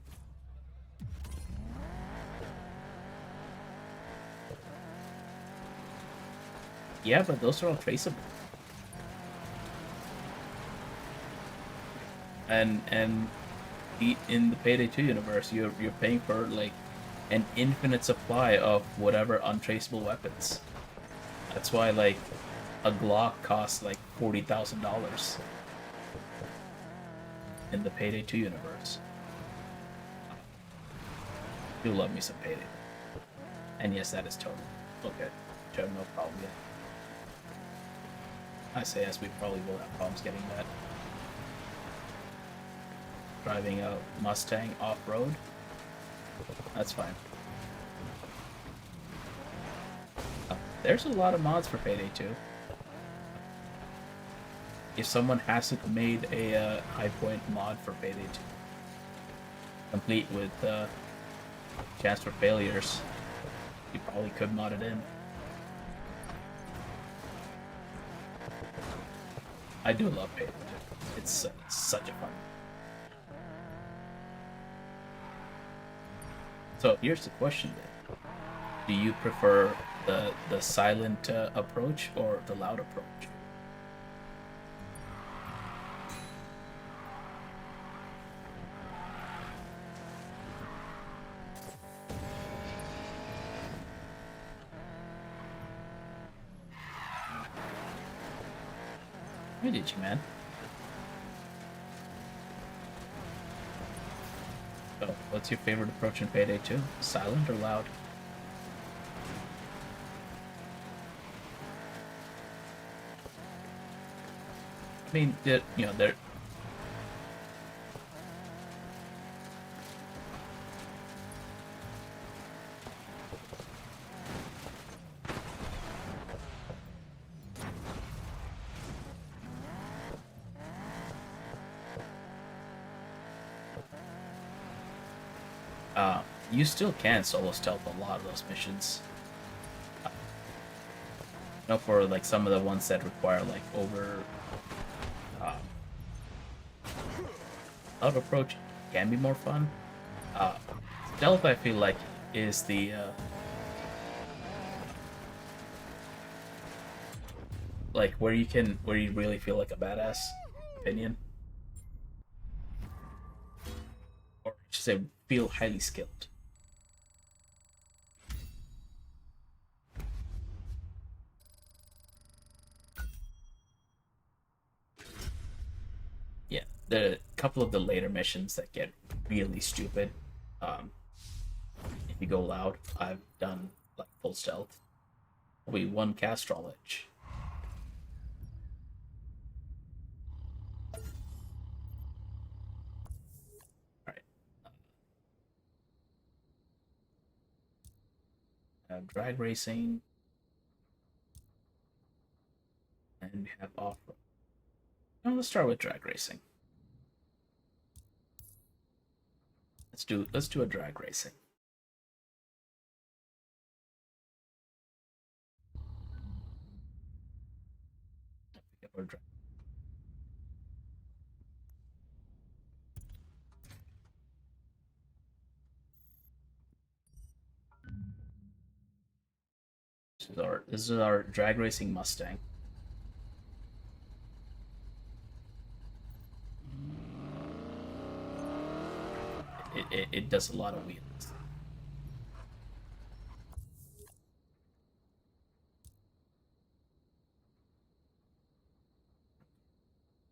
Yeah, but those are all traceable. And in the Payday 2 universe, you're paying for like an infinite supply of whatever untraceable weapons. That's why like a Glock costs like $40,000 in the Payday 2 universe. Do love me some Payday. And yes, that is total. Okay, which I have no problem yet. I say yes, we probably will have problems getting that. Driving a Mustang off-road? That's fine. There's a lot of mods for Payday 2. If someone hasn't made a High Point mod for Payday 2, complete with chance for failures, you probably could mod it in. I do love Payday 2. It's such a fun. So here's the question then. Do you prefer the silent approach or the loud approach? Where did you, man? So, what's your favorite approach in Payday 2? Silent or loud? I mean, you know, they're... you still can solo stealth a lot of those missions. You know, for like some of the ones that require like over loud approach can be more fun. Stealth, I feel like, is the like where you really feel like a badass opinion, or I should say, feel highly skilled. Yeah, the couple of the later missions that get really stupid. If you go loud, I've done like full stealth. We one Castrol edge. Alright. Drag racing. And we have off-road. Now let's start with drag racing. Let's do a drag racing. This is our drag racing Mustang. It does a lot of wheels.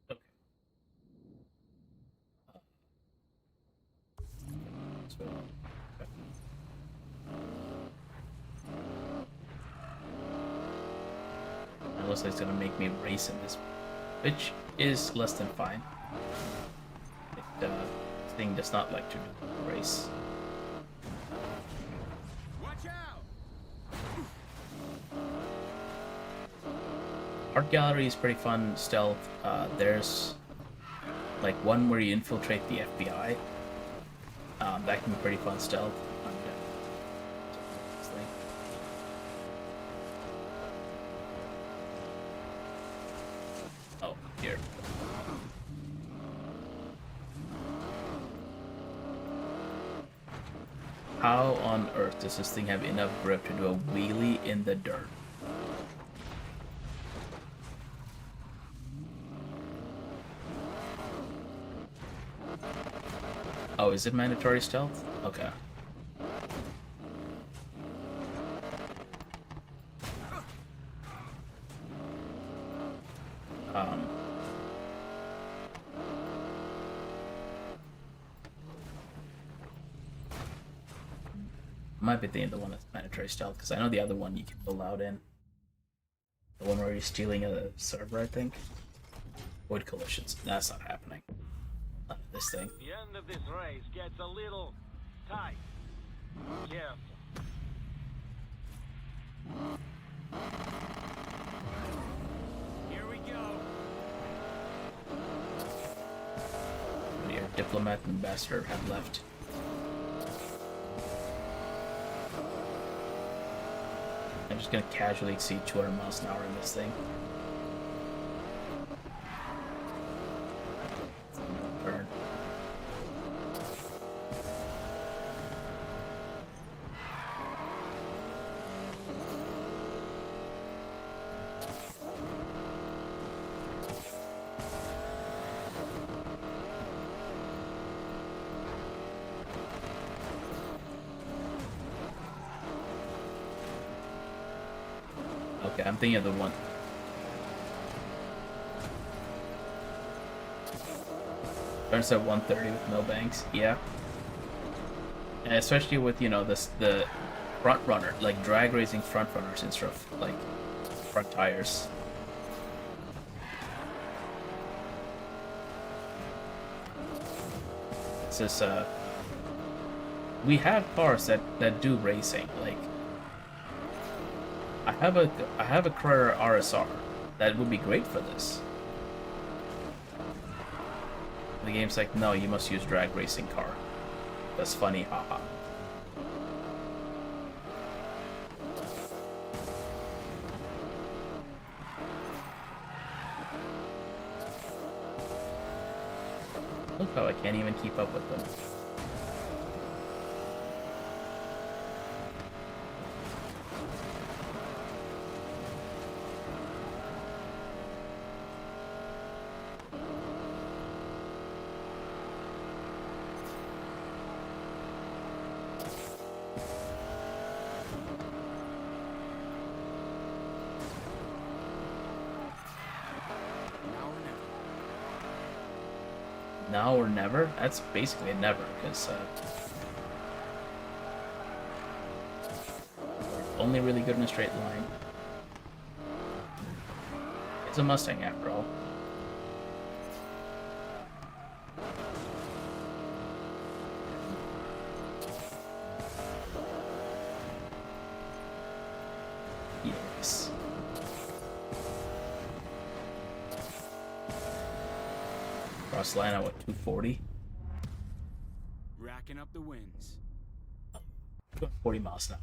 Okay. So, okay. It looks like it's gonna make me race in this, which is less than fine. This thing does not like to race. Watch out! Art gallery is pretty fun. Stealth. There's like one where you infiltrate the FBI. That can be pretty fun stealth. Oh, here. How on earth does this thing have enough grip to do a wheelie in the dirt? Oh, is it mandatory stealth? Okay. Might be the one that's mandatory stealth, because I know the other one you can go loud in. The one where you're stealing a server, I think. Avoid collisions. That's not happening. Not this thing. The end of this race gets a little tight. Careful. Here we go. Your diplomat and ambassador have left. I'm just gonna casually exceed 200 miles an hour in this thing. Burn. Okay, I'm thinking of the one. Turns out 130 with no banks, yeah. And especially with, you know, the front runner, like drag racing front runners instead of like front tires. It's just we have cars that do racing, like I have a Carrera RSR that would be great for this. The game's like, no, you must use drag racing car. That's funny, haha. Look how I can't even keep up with them. Now or never? That's basically a never, because only really good in a straight line. It's a Mustang after all. Yes. Cross line at what, 240? Racking up the wins. 40 miles an hour.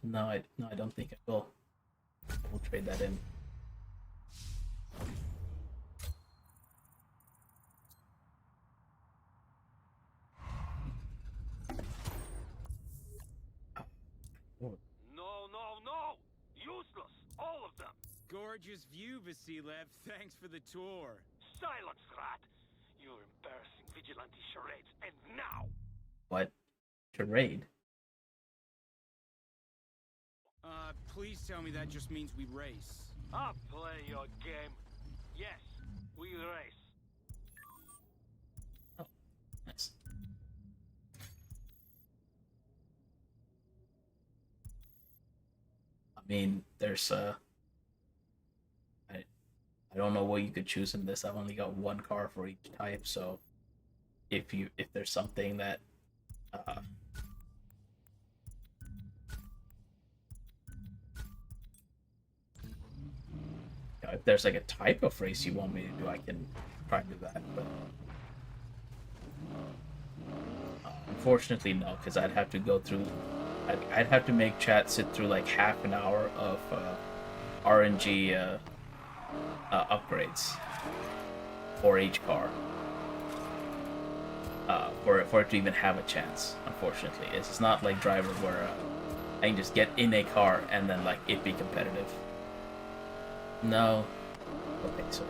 No, I don't think I will. We'll trade that in. gorgeous view, Vasilev. Thanks for the tour. Silence, rat! Your embarrassing vigilante charades end now! What? Charade? Please tell me that just means we race. I'll play your game. Yes, we race. Oh, nice. I mean, there's I don't know what you could choose in this. I've only got one car for each type, so if there's something that if there's like a type of race you want me to do, I can try to do that. But unfortunately, no, because I'd have to go through. I'd have to make chat sit through like half an hour of RNG upgrades for each car for it to even have a chance. Unfortunately, it's not like Driver where I can just get in a car and then like it be competitive. No. Okay, sorry.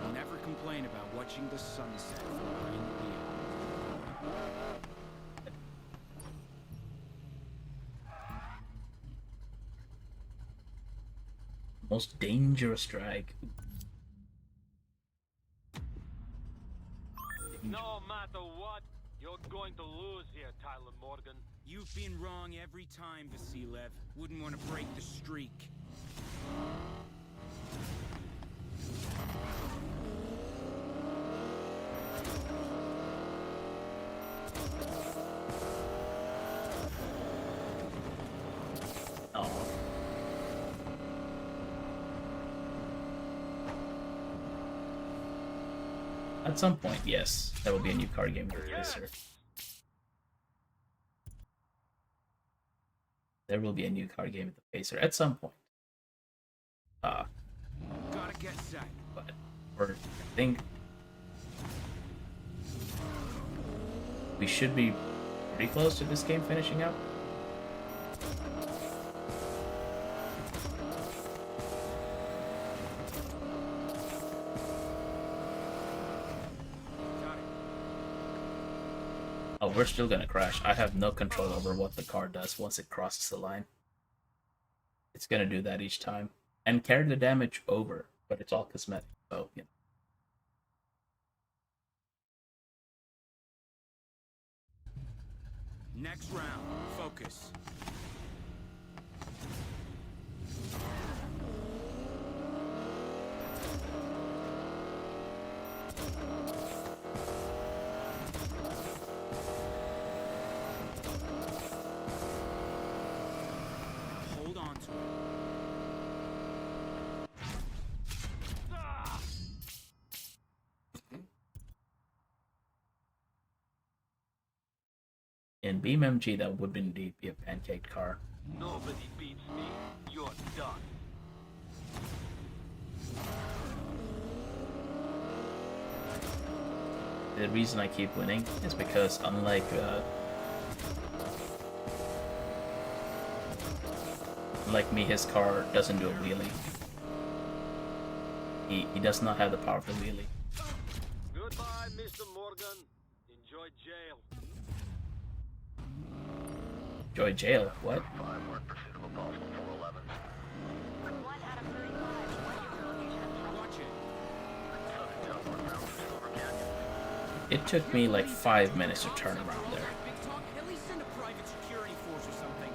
I'll never complain about watching the sunset from behind the wheel. Most dangerous drag. No matter what, you're going to lose here, Tyler Morgan. You've been wrong every time, Vasilev. Wouldn't want to break the streak. Oh. At some point, yes, there will be a new card game with Pacer. There will be a new card game with the Pacer at some point. Gotta get set. But I think we should be pretty close to this game finishing up. Oh, we're still gonna crash. I have no control over what the car does once it crosses the line. It's gonna do that each time. And carry the damage over, but it's all cosmetic, so, you know. Next round, focus. Hold on to it. In BeamMG, that would indeed be a pancaked car. Nobody beats me. You're done. The reason I keep winning is because unlike me, his car doesn't do a wheelie. He does not have the power for wheelie. Goodbye, Mr. Morgan. Enjoy jail. Joy jail, what? Watch it. It took me like 5 minutes to turn around there. Big talk. At least send a private security force or something.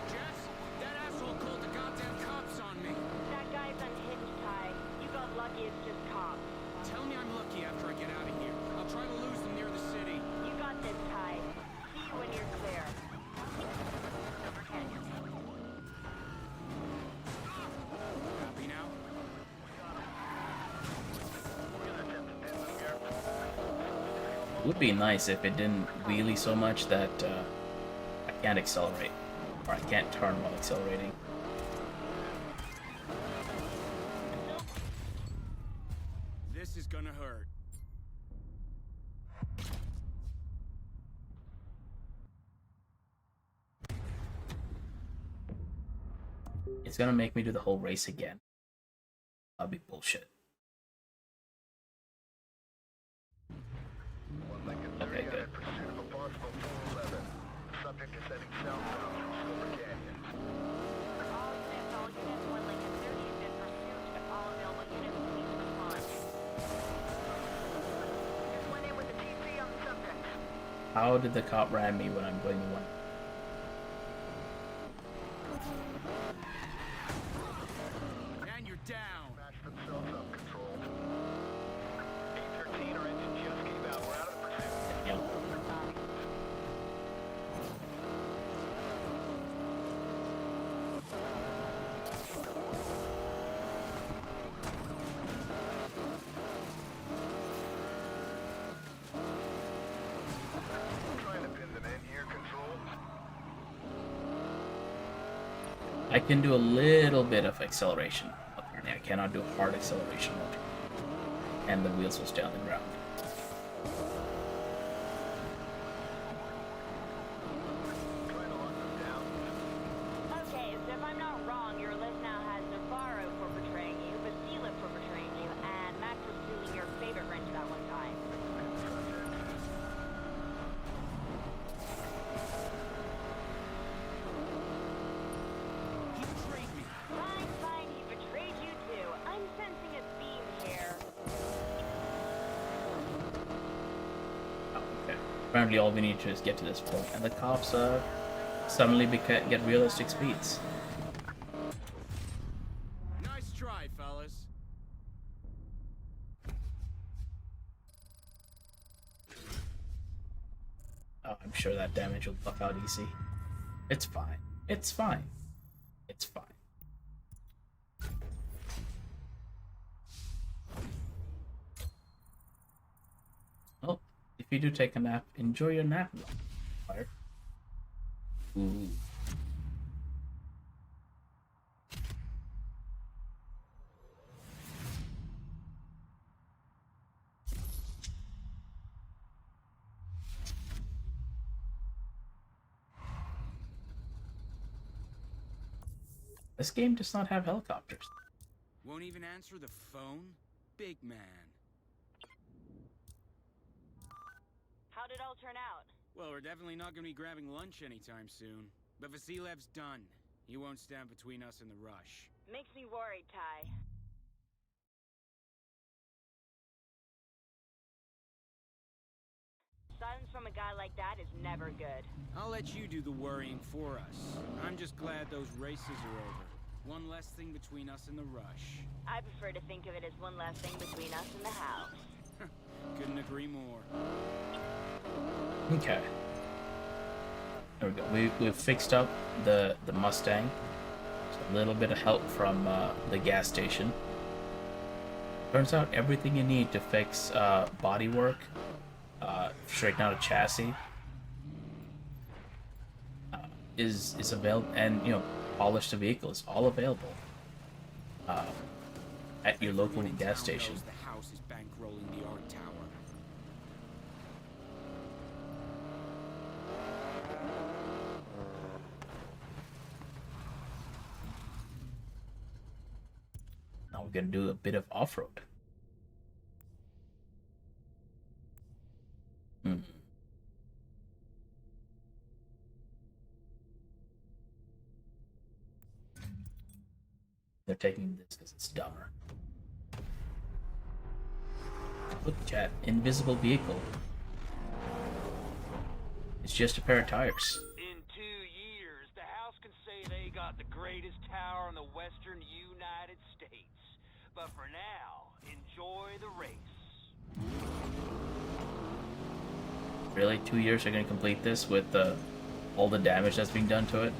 Jess, that asshole called the goddamn cops on me. That guy's unhinged, Ty. You got lucky it's just cops. Tell me I'm lucky after I get out of here. I'll try to lose them near the city. You got this, Ty. See you when you're clear. Copy now? It would be nice if it didn't wheelie so much that I can't accelerate. Or I can't turn while accelerating. gonna hurt. It's gonna make me do the whole race again. That'll be bullshit. Okay, good. All units, 1 Lincoln 30 has been pursued. All available units, please respond. Just went in with a TC on the subject. How did the cop ram me when I'm going one? And you're down. Match themselves up, control. 813, our engine just gave out. We're out of the pursuit. Yep. Trying to pin them in here, control. I can do a little bit of acceleration up here. I cannot do hard acceleration up here. And the wheels will stay on the ground. Trying to lock them down. Okay, so if I'm not wrong, your list now has Navarro for betraying you, Vasila for betraying you, and Max was stealing your favorite wrench that one time. He betrayed me. Fine, fine, he betrayed you too. I'm sensing a theme here. Oh, okay. Apparently all we need to do is get to this point, and the cops suddenly get realistic speeds. Nice try, fellas. Oh, I'm sure that damage will buff out easy. It's fine. It's fine. It's fine. Well, if you do take a nap, enjoy your nap. Fire. Ooh. This game does not have helicopters. Won't even answer the phone? Big man. How'd it all turn out? Well, we're definitely not gonna be grabbing lunch anytime soon. But Vasilev's done. He won't stand between us and the rush. Makes me worried, Ty. Silence from a guy like that is never good. I'll let you do the worrying for us. I'm just glad those races are over. One less thing between us and the rush. I prefer to think of it as one less thing between us and the house. Couldn't agree more. Okay. There we go. We've fixed up the Mustang. Just a little bit of help from the gas station. Turns out everything you need to fix bodywork, straighten out a chassis, is available, and polish the vehicle is all available at your local Everyone in gas town station. knows the house is bankrolling the art tower. Now we're gonna do a bit of off-road. They're taking this because it's dumber. Look, chat. Invisible vehicle. It's just a pair of tires. In 2 years, the House can say they got the greatest tower in the western United States. But for now, enjoy the race. Really? 2 years they're gonna complete this with all the damage that's being done to it?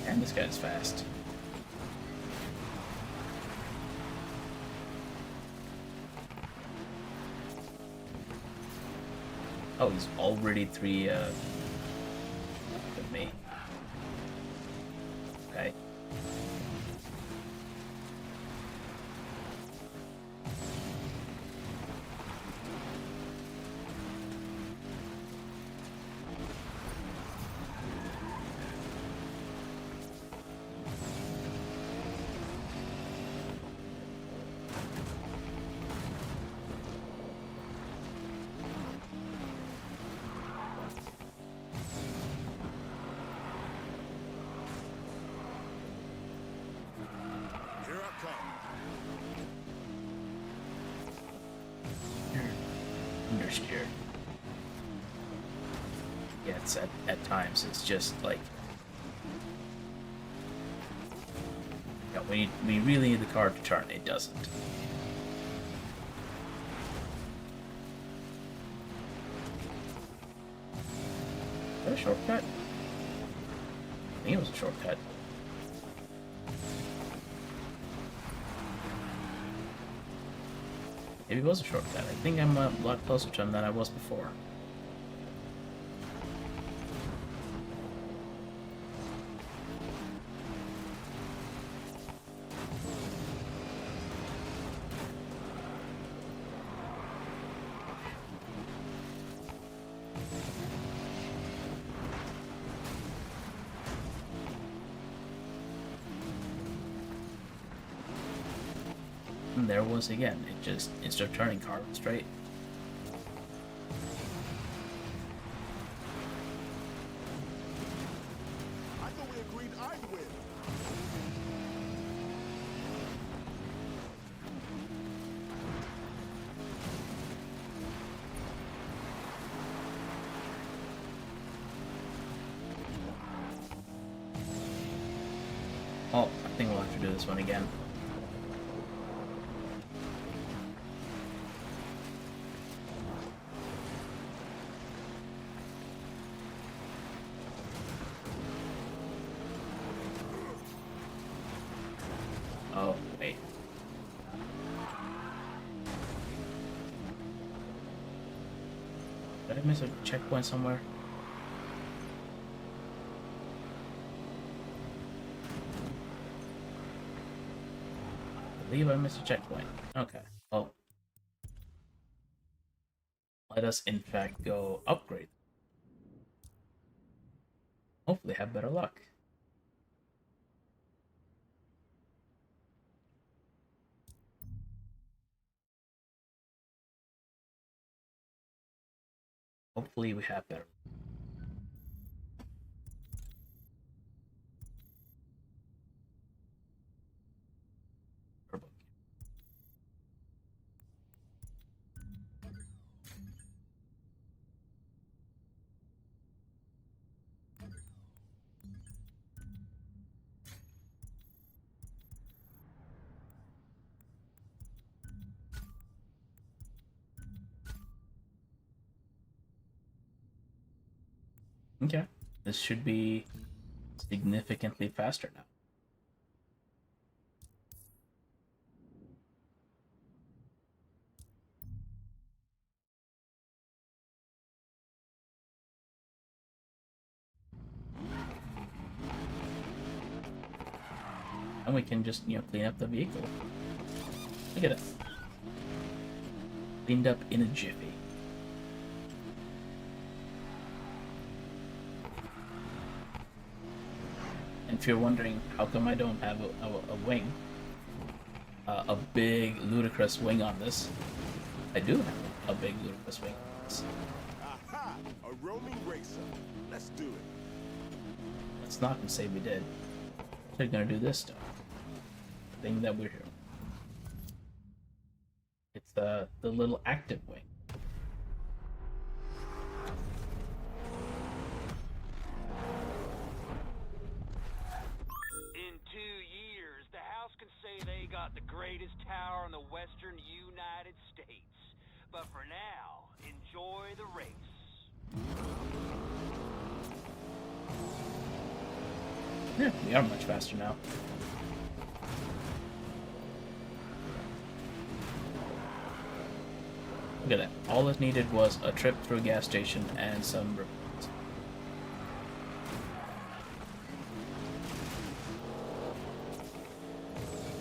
And this guy's fast. Oh, he's already 3 with me. Okay. Here I come. Understeer. Yeah, it's at times it's just like, yeah, we really need the car to turn. It doesn't. Is that a shortcut? I think it was a shortcut. Maybe it was a shortcut. I think I'm a lot closer to him than I was before. And there was again. It just instead of turning car straight. I thought we agreed I'd win. Oh, I think we'll have to do this one again. Oh, wait. Did I miss a checkpoint somewhere? I believe I missed a checkpoint. Okay. Oh. Let us in fact go upgrade. Hopefully have better luck. Hopefully we have better. Okay. This should be significantly faster now. And we can just, clean up the vehicle. Look at it. Cleaned up in a jiffy. And if you're wondering how come I don't have a wing, a big ludicrous wing on this, I do have a big ludicrous wing on this. Aha! A roaming racer. Let's do it. Let's not and say we did. We're gonna do this stuff. The thing that we're here. It's the little active wing. In 2 years, the House can say they got the greatest tower in the western United States. But for now, enjoy the race. Yeah, we are much faster now. Look at that. All it needed was a trip through a gas station and some repairs.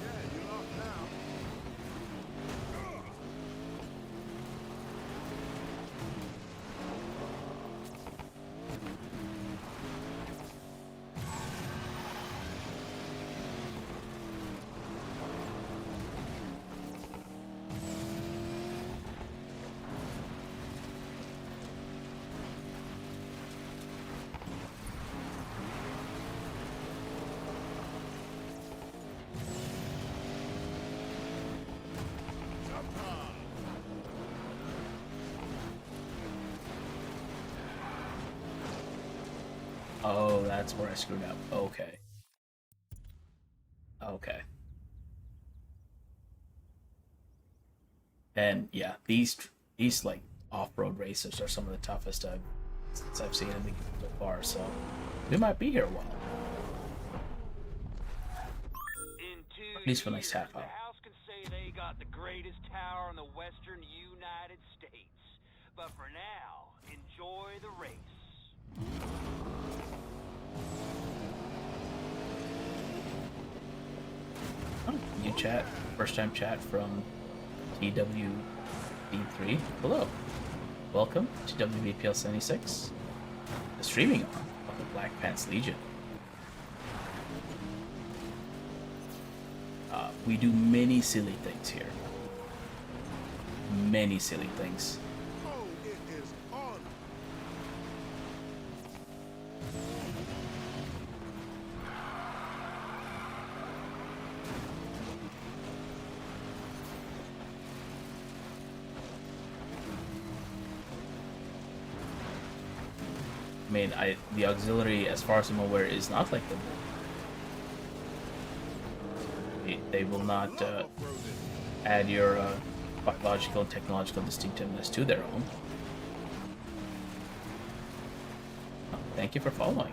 Yeah, you're off now. Oh, that's where I screwed up. Okay. Okay. And yeah, these like off-road races are some of the toughest I've seen in the game so far. So we might be here a while. In 2 At least for the next years, half the hour. House can say they got the greatest tower in the western United States. But for now, enjoy the race. Oh, new chat, first time chat from TWB3. Hello, welcome to WBPL 76, the streaming arm of the Black Pants Legion. We do many silly things here. Many silly things. Oh, it is on. I mean, the auxiliary, as far as I'm aware, is not like the. They will not add your biological and technological distinctiveness to their own. Oh, thank you for following.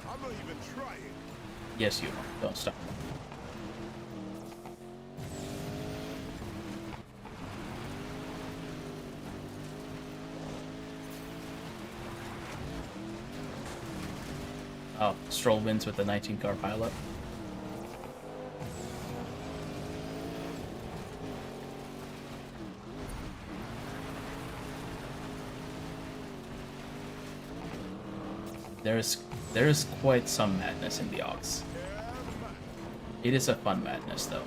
I'm not even trying. Yes, you are. Don't stop. Oh, Stroll wins with the 19-car pilot. There is quite some madness in the aux. It is a fun madness, though.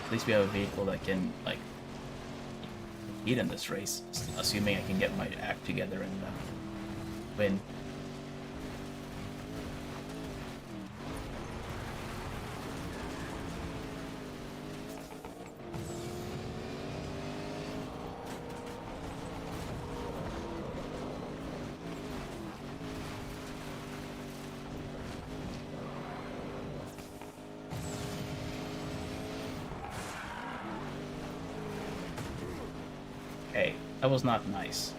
At least we have a vehicle that can, like, compete in this race, assuming I can get my act together and win. Hey, that was not nice.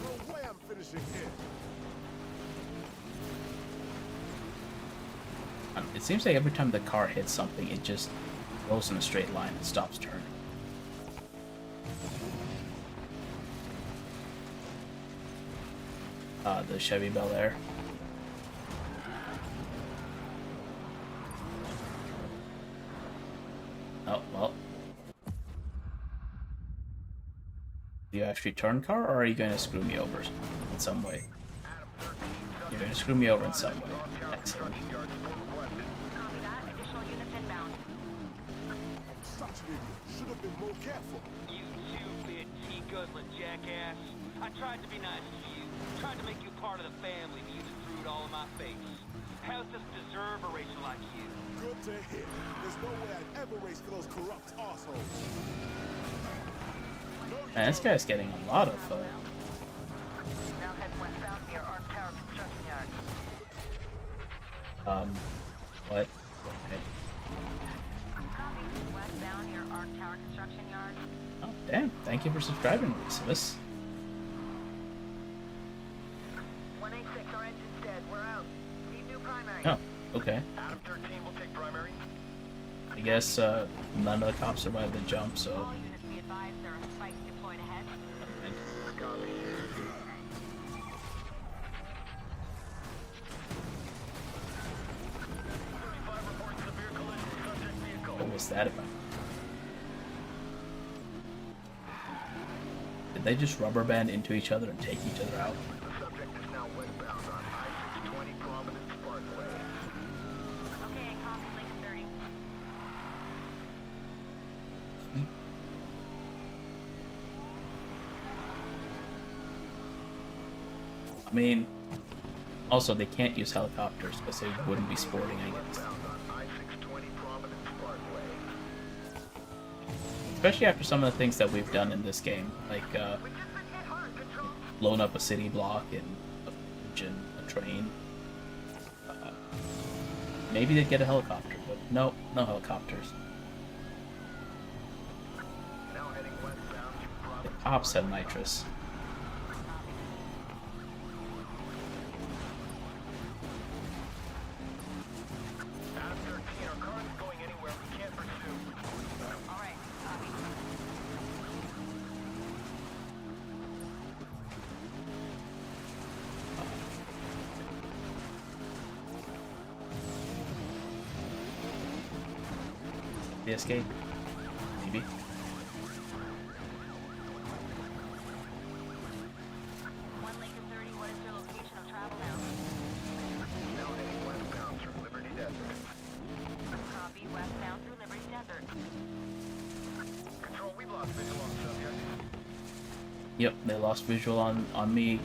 No way I'm finishing here. It seems like every time the car hits something, it just goes in a straight line and stops turning. The Chevy Bel Air. Oh, well. Do you actually turn car, or are you going to screw me over in some way? You're going to screw me over in some way. Excellent. Copy that. Additional units inbound. Such an idiot. Should have been more careful. You two-bit tea-guzzling jackass. I tried to be nice to you. Tried to make you part of the family, but you just threw it all in my face. How's this deserve a racer like you? Good to hear. There's no way I'd ever race for those corrupt assholes. Man, this guy's getting a lot of Now head westbound near Arc Tower Construction Yard. what? Okay. Copy. Westbound near Arc Tower Construction Yard. Oh, damn. Thank you for subscribing, Elizabeth. 186, our engine's dead. We're out. Need new primary. Oh, okay. Adam 13 will take primary. I guess none of the cops survived the jump, so. All units be advised there are spikes deployed ahead. Copy. 35 reports severe collision with subject vehicle. What was that about? Did they just rubber band into each other and take each other out? The subject is now westbound on I-620 Providence Parkway. Okay, copy. Lincoln 30. I mean, also they can't use helicopters because they wouldn't be sporting, I guess. Westbound on I-620 Providence Parkway. Especially after some of the things that we've done in this game, like We just been hit hard, Control. blown up a city block and a bridge and a train. Maybe they'd get a helicopter, but no helicopters. Now heading westbound through The Providence. cops have nitrous. Adam 13, our car is going anywhere we can't pursue. All right, copy. The escape? Maybe. One Lincoln 30, what is your location of travel now? Now heading westbound through Liberty Desert. Copy. Westbound through Liberty Desert. Control, we've lost visual on the subject. Yep, they lost visual on me.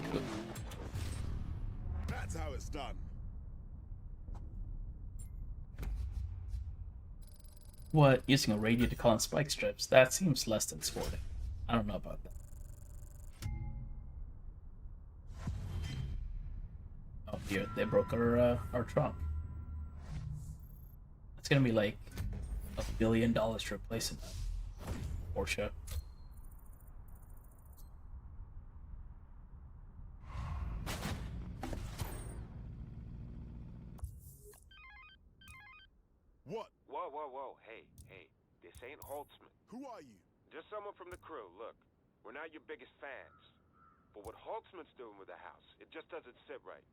That's how it's done. What? Using a radio to call in spike strips? That seems less than sporting. I don't know about that. Oh, here, they broke our trunk. It's gonna be like $1 billion to replace it. Porsche. What? Whoa, whoa, whoa. Hey, this ain't Holtzman. Who are you? Just someone from the crew. Look, we're not your biggest fans. But what Holtzman's doing with the house, it just doesn't sit right.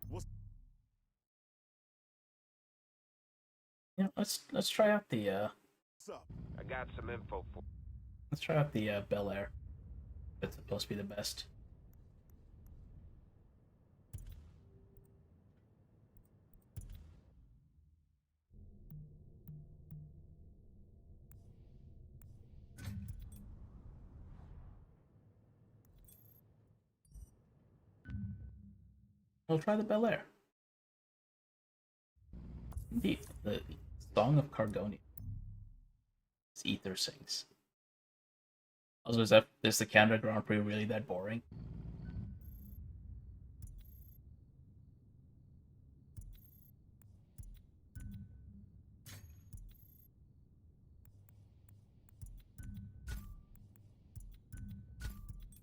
Yeah, let's try out the What's up? I got some info for Bel Air. It's supposed to be the best. We'll try the Bel Air. Indeed, the Song of Cargonia. It's Ether sings. Also, is the Canada Grand Prix really that boring?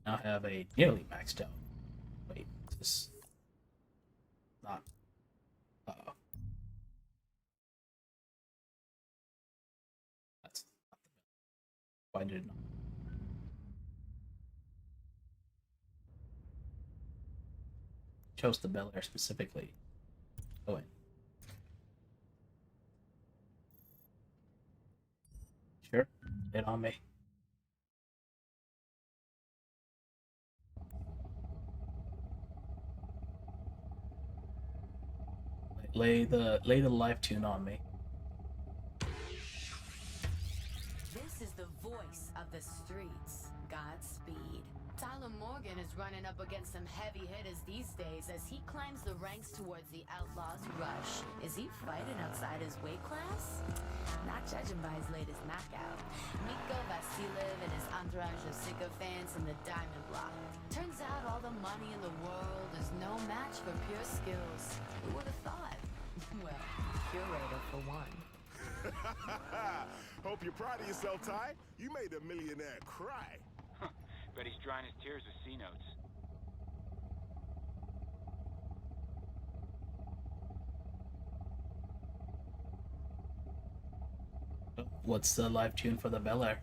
Now have a nearly maxed out. Wait, is this not? Uh-oh. That's not the. Why did it not? Chose the Bel Air specifically. Go in. Sure, get on me. Lay the live tune on me. This is the voice of the streets. Godspeed. Tyler Morgan is running up against some heavy hitters these days as he climbs the ranks towards the Outlaws Rush. Is he fighting outside his weight class? Not judging by his latest knockout. Miko Vasiliev and his entourage of sycophants in the Diamond Block. Turns out all the money in the world is no match for pure skills. Who would have thought? Well, curator for one. Hope you're proud of yourself, Ty. You made a millionaire cry. Bet he's drying his tears with C-notes. What's the live tune for the Bel Air?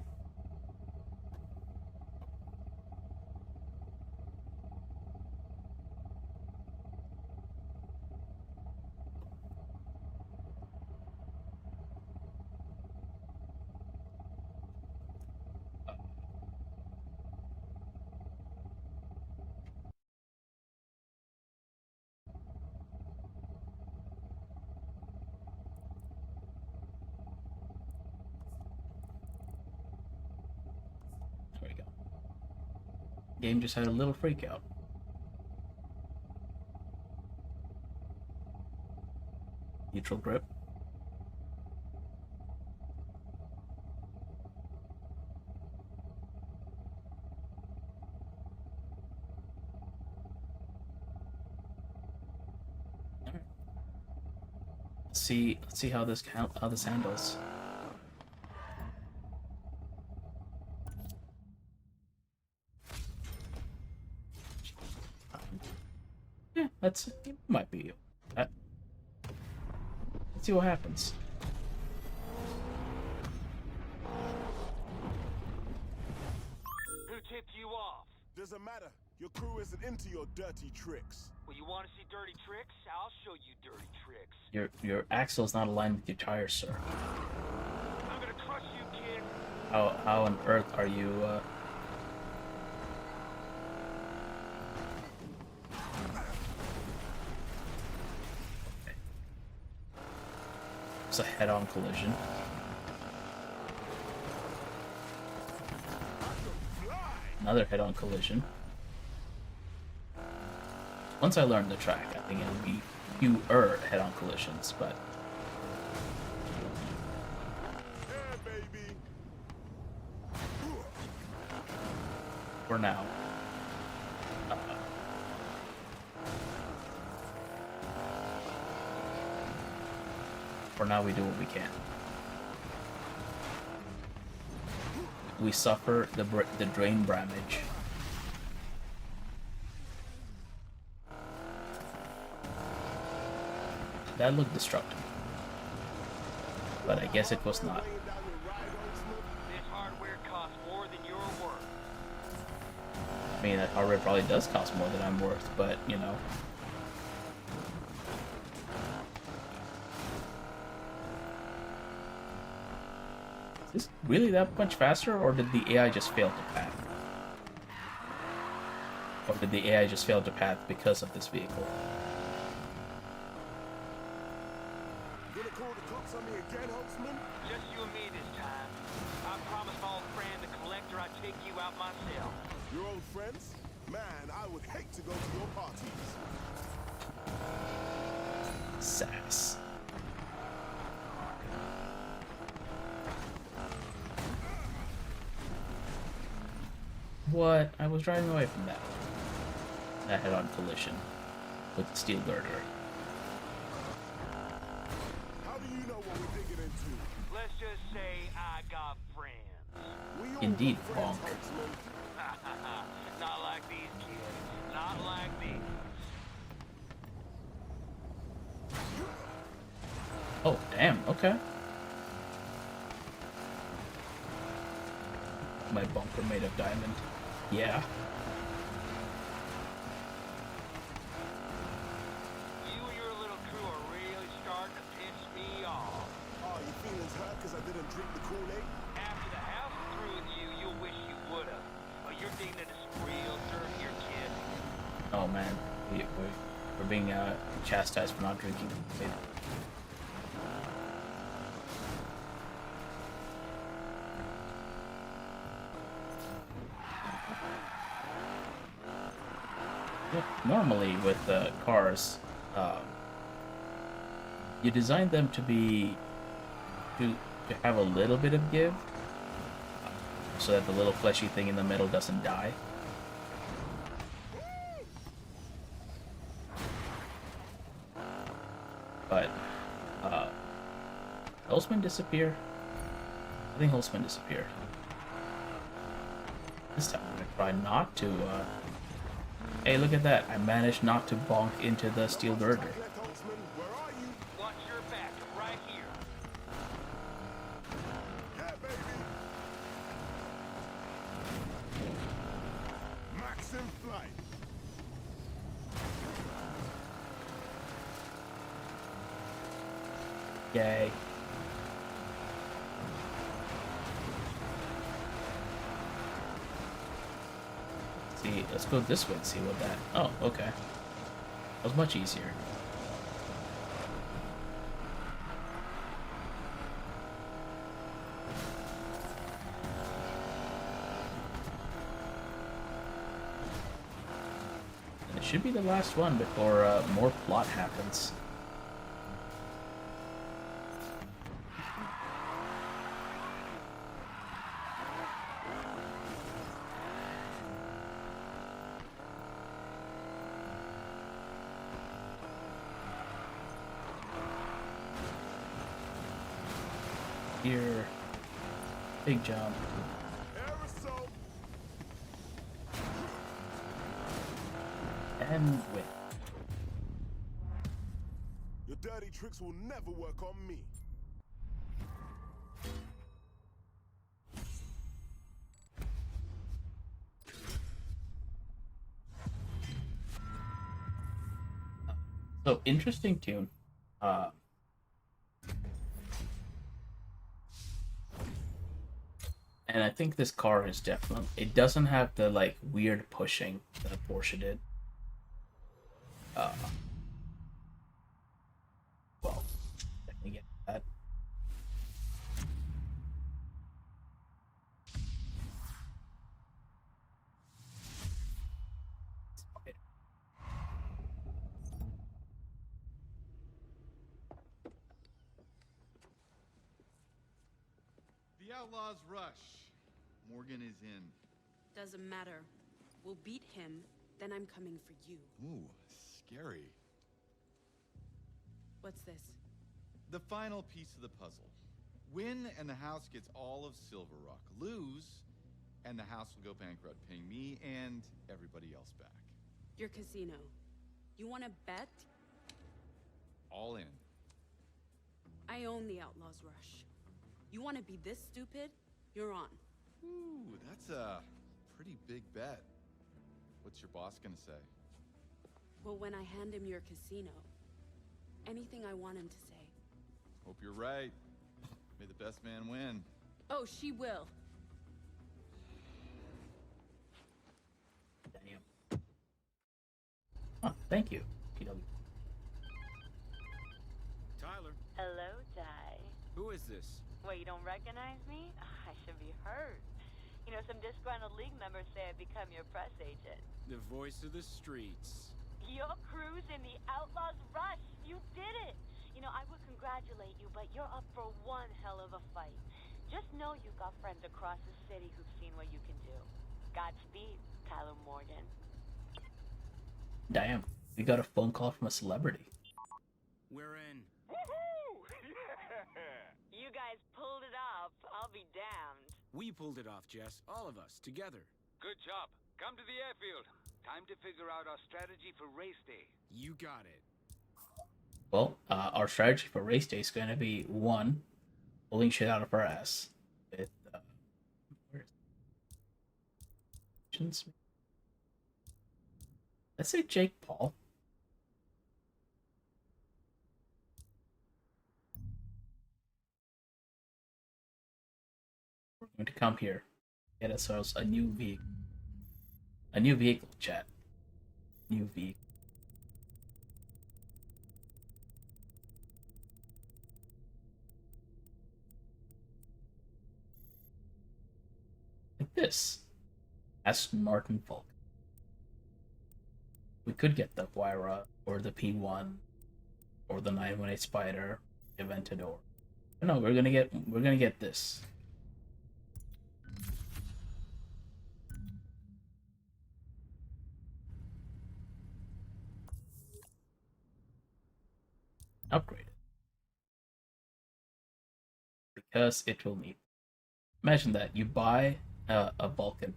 There we go. Game just had a little freak out. Neutral grip. Alright. Let's see how this handles. Yeah, it might be that. Let's see what happens. Who tipped you off? Doesn't matter. Your crew isn't into your dirty tricks. Well, you want to see dirty tricks? I'll show you dirty tricks. Your axle's not aligned with your tires, sir. I'm gonna crush you, kid. How on earth are you It's a head-on collision. Another head-on collision. Once I learn the track, I think it'll be fewer head-on collisions, but Yeah, baby. for now. For now, we do what we can. We suffer the drain damage. That looked destructive, but I guess it was not. Laying down your ride, Oaksman? This hardware costs more than you're worth. I mean, that hardware probably does cost more than I'm worth, but you know. Is this really that much faster, or did the AI just fail to path? Or did the AI just fail to path because of this vehicle? Gonna call the cops on me again, Oaksman? Just you and me this time. I promised my old friend, the collector, I'd take you out myself. Your old friends? Man, I would hate to go to your parties. Sass. What? I was driving away from that. That head-on collision with the steel girder. How do you know what we're digging into? Let's just say I got friends. We all Indeed, got friends, Bonk. Oaksman. Not like these kids. Not like these. Oh, damn, okay. My bunker made of diamond. Yeah. You and your little crew are really starting to piss me off. Oh, your feelings hurt because I didn't drink the Kool-Aid? After the house is through with you, you'll wish you would've. But you're thinking it's real dirty, your kid. Oh man, we're being chastised for not drinking. Normally with cars, you design them to be to have a little bit of give, so that the little fleshy thing in the middle doesn't die. But Holtzman disappeared. I think Holtzman disappeared. This time I'm gonna try not to. Hey, look at that! I managed not to bonk into the steel girder. Left Holtzman, where are you? Watch your back, right here. Yeah, baby. Max in flight. Yay! See, let's go this way and see what that. Oh, okay. That was much easier. And it should be the last one before more plot happens. Here, big jump. Aerosol. And win. Your dirty tricks will never work on me. So interesting tune. And I think this car is definitely. It doesn't have the like weird pushing that Porsche did. Well, definitely get that. The Outlaws rush. Morgan is in. Doesn't matter. We'll beat him, then I'm coming for you. Ooh, scary. What's this? The final piece of the puzzle. Win and the house gets all of Silver Rock. Lose and the house will go bankrupt, paying me and everybody else back. Your casino. You wanna bet? All in. I own the Outlaws Rush. You wanna be this stupid? You're on. Ooh, that's a pretty big bet. What's your boss gonna say? Well, when I hand him your casino, anything I want him to say. Hope you're right. May the best man win. Oh, she will. Damn. Oh, thank you, PW. Tyler, Hello, Ty. who is this? What, you don't recognize me? I should be hurt. You know, some disgruntled league members say I've become your press agent. The voice of the streets. Your crew's in the Outlaws Rush. You did it. You know, I would congratulate you, but you're up for one hell of a fight. Just know you've got friends across the city who've seen what you can do. Godspeed, Tyler Morgan. Damn, we got a phone call from a celebrity. We're in. Woohoo! Yeah! You guys pulled it off. I'll be damned. We pulled it off, Jess. All of us, together. Good job. Come to the airfield. Time to figure out our strategy for race day. You got it. Well, our strategy for race day is going to be one, pulling shit out of our ass. With where is it? Let's say Jake Paul. We're going to come here, get ourselves a new vehicle. A new vehicle, chat. New vehicle. Like this. Aston Martin Falcon. We could get the Guaira or the P1 or the 918 Spider, Aventador. No, we're gonna get this. Upgrade it. Because it will need. Imagine that you buy a Vulcan.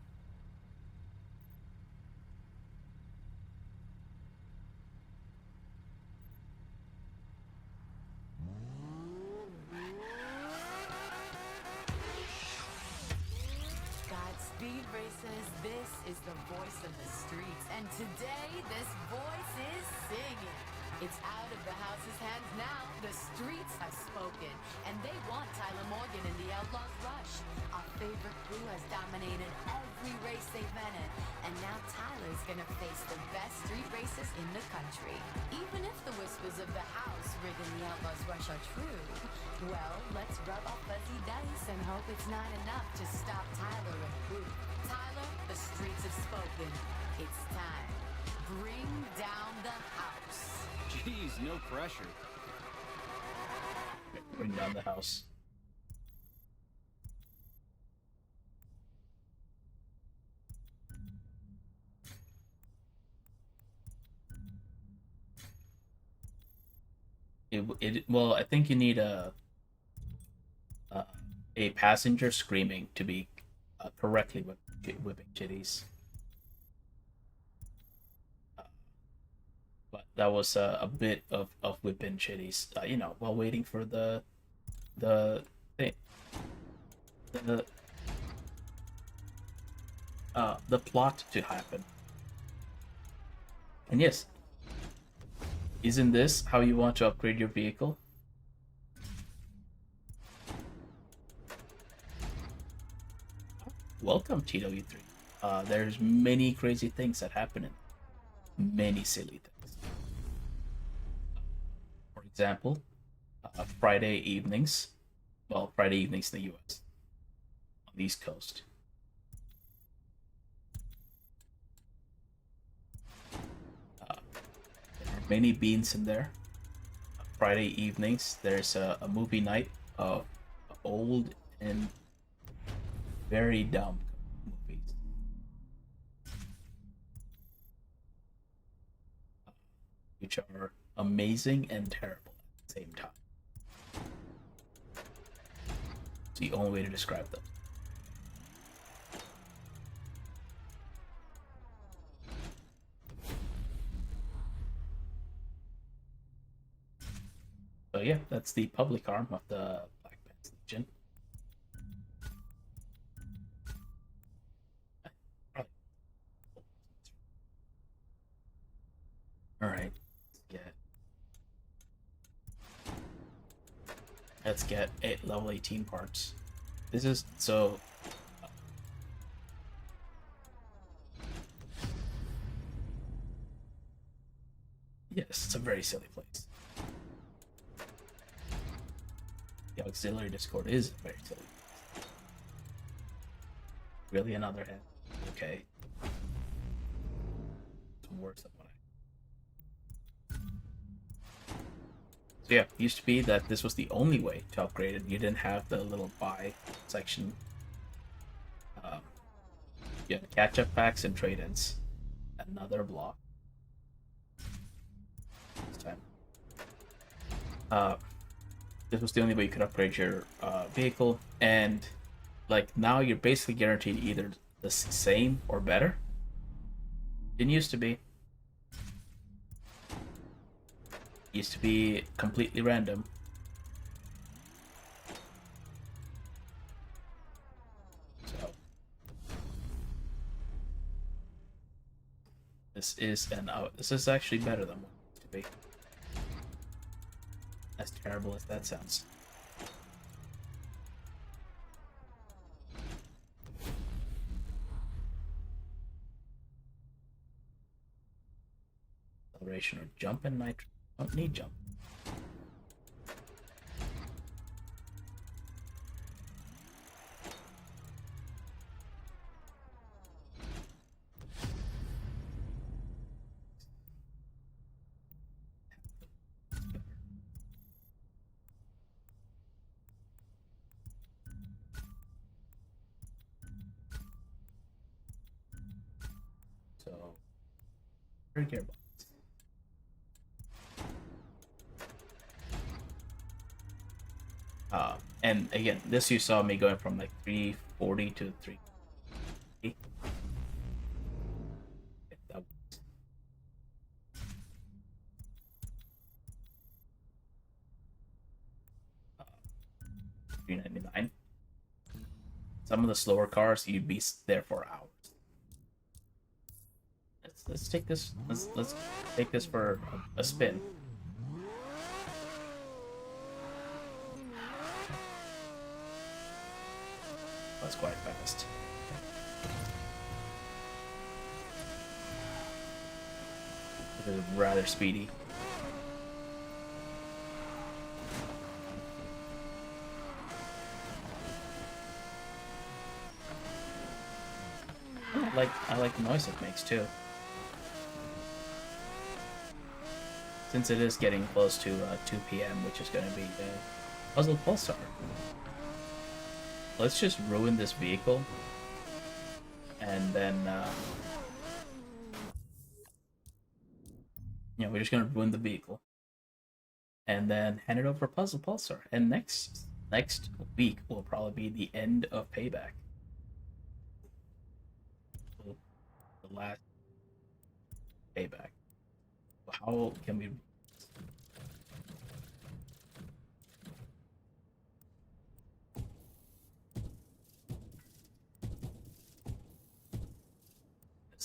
Godspeed, racers. This is the voice of the streets, and today this voice is singing. It's out of the house's hands now. The streets have spoken, and they want Tyler Morgan in the Outlaws Rush. Our favorite crew has dominated every race they've been in, and now Tyler's gonna face the best street racers in the country. Even if the whispers of the house rigging the Outlaws Rush are true, well, let's rub our fuzzy dice and hope it's not enough to stop Tyler and crew. Tyler, the streets have spoken. It's time. Bring down the house. Jeez, no pressure. Bring down the house. Well, I think you need a passenger screaming to be correctly whipping chitties. But that was a bit of whipping chitties, while waiting for the thing, the plot to happen. And yes, isn't this how you want to upgrade your vehicle? Welcome, TW3. There's many crazy things that happen in many silly things. For example, Friday evenings in the US, on the East Coast. There are many beans in there. Friday evenings, there's a movie night of old and very dumb movies. Which are amazing and terrible at the same time. It's the only way to describe them. So yeah, that's the public arm of the Black Pants Legion. Alright, let's get level 18 parts. This is so. Yes, it's a very silly place. The auxiliary Discord is very silly. Really, another head? Okay. It's worse than what So yeah, it used to be that this was the only way to upgrade it. You didn't have the little buy section. You had catch-up packs and trade-ins. Another block. This time. This was the only way you could upgrade your vehicle, and like now you're basically guaranteed either the same or better. Didn't used to be. Used to be completely random. So this is actually better than what it used to be. As terrible as that sounds. Acceleration or jump in nitro. Don't need jump. gearbox. And again, this you saw me going from like 340 to 380. That was 399. Some of the slower cars, you'd be there for hours. Let's take this. Let's take this for a spin. That's quite fast. It is rather speedy. I like the noise it makes too. Since it is getting close to 2 p.m., which is going to be the Puzzle Pulsar. Let's just ruin this vehicle, and then we're just going to ruin the vehicle, and then hand it over for Puzzle Pulsar. And next week will probably be the end of Payback. The last Payback. How can we?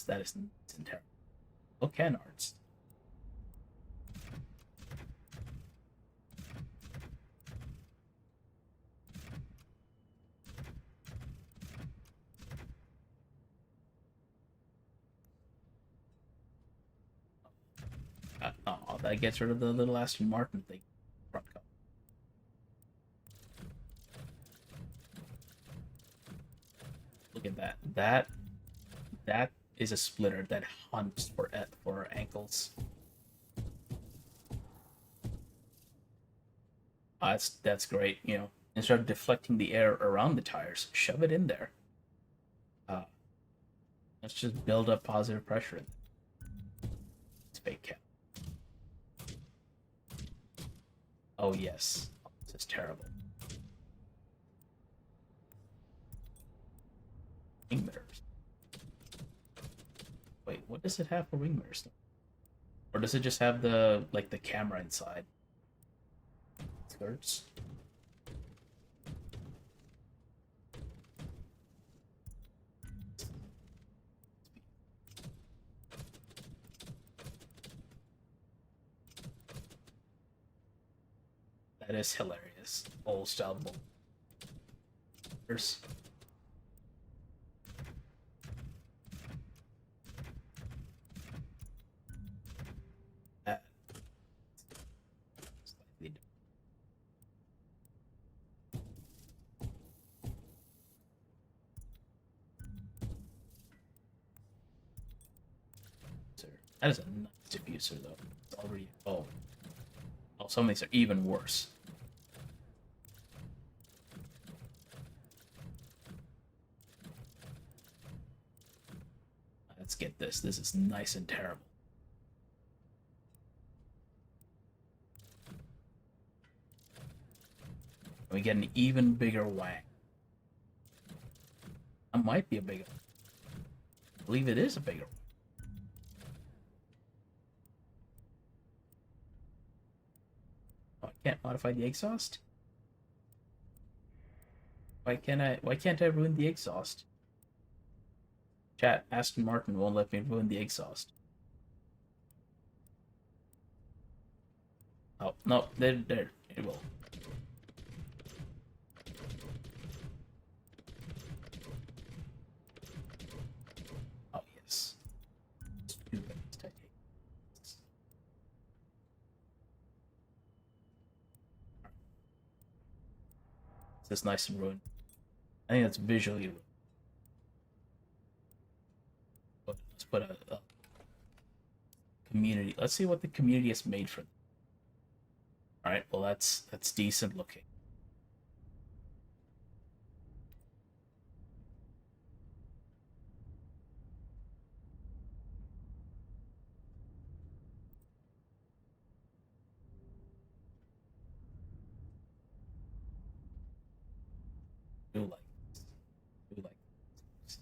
That is terrible. Oh, can arts. Oh, that gets rid of the little Aston Martin thing. Front cover. Look at that. That is a splitter that hunts for ankles. That's great. Instead of deflecting the air around the tires, shove it in there. Let's just build up positive pressure. It's fake cap. Oh yes, this is terrible. Wing mirrors. Wait, what does it have for wing mirrors? Or does it just have the camera inside? Skirts. That is hilarious. Old style boulders. That is a nice diffuser, though. It's already some of these are even worse. Let's get this. This is nice and terrible. We get an even bigger wang. That might be a bigger. I believe it is a bigger. Oh, I can't modify the exhaust. Why can't I ruin the exhaust? Chat, Aston Martin won't let me ruin the exhaust. Oh no, there it will. Oh yes. Stupid. This is nice and ruined. I think that's visually ruined. But let's put a community. Let's see what the community has made for them. All right. Well, that's decent looking. do like this. Do like this.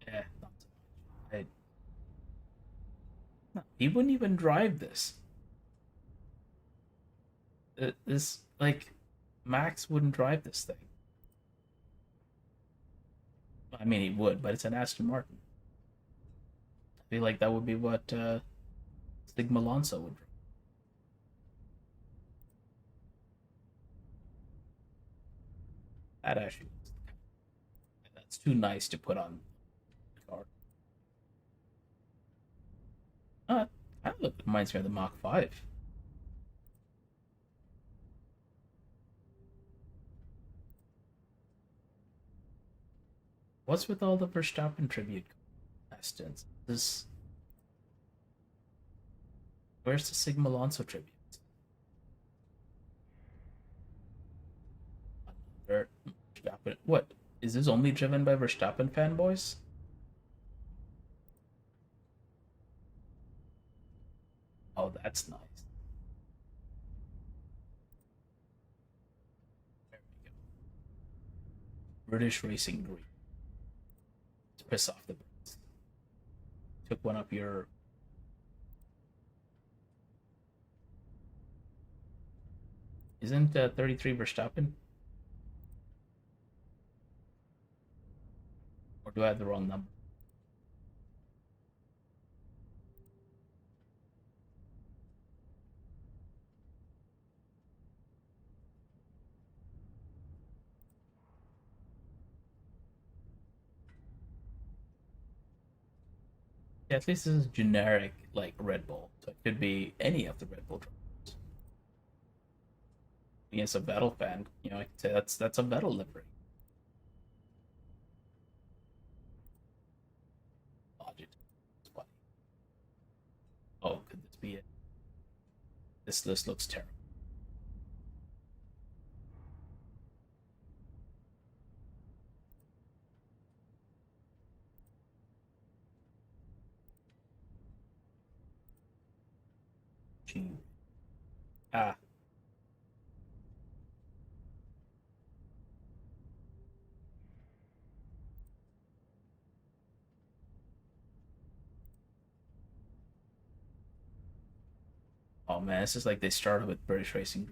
Yeah, not so much. No, he wouldn't even drive this. This like Max wouldn't drive this thing. I mean, he would, but it's an Aston Martin. I feel like that would be what Stigma Alonso would drive. That actually, that's too nice to put on the car. Kind of reminds me of the Mach 5. What's with all the Verstappen tribute Astons? Where's the Sigma Alonso tribute? Verstappen. What? Is this only driven by Verstappen fanboys? Oh, that's nice. There we go. British Racing Green. To piss off the Brits. Took one up your. Isn't 33 Verstappen? Or do I have the wrong number? Yeah, at least this is generic, like Red Bull. So it could be any of the Red Bull drivers. As a Vettel fan, I could say that's a Vettel livery. Logic. Oh, could this be it? This list looks terrible. Gee. Ah. Oh man, it's just like they started with British Racing.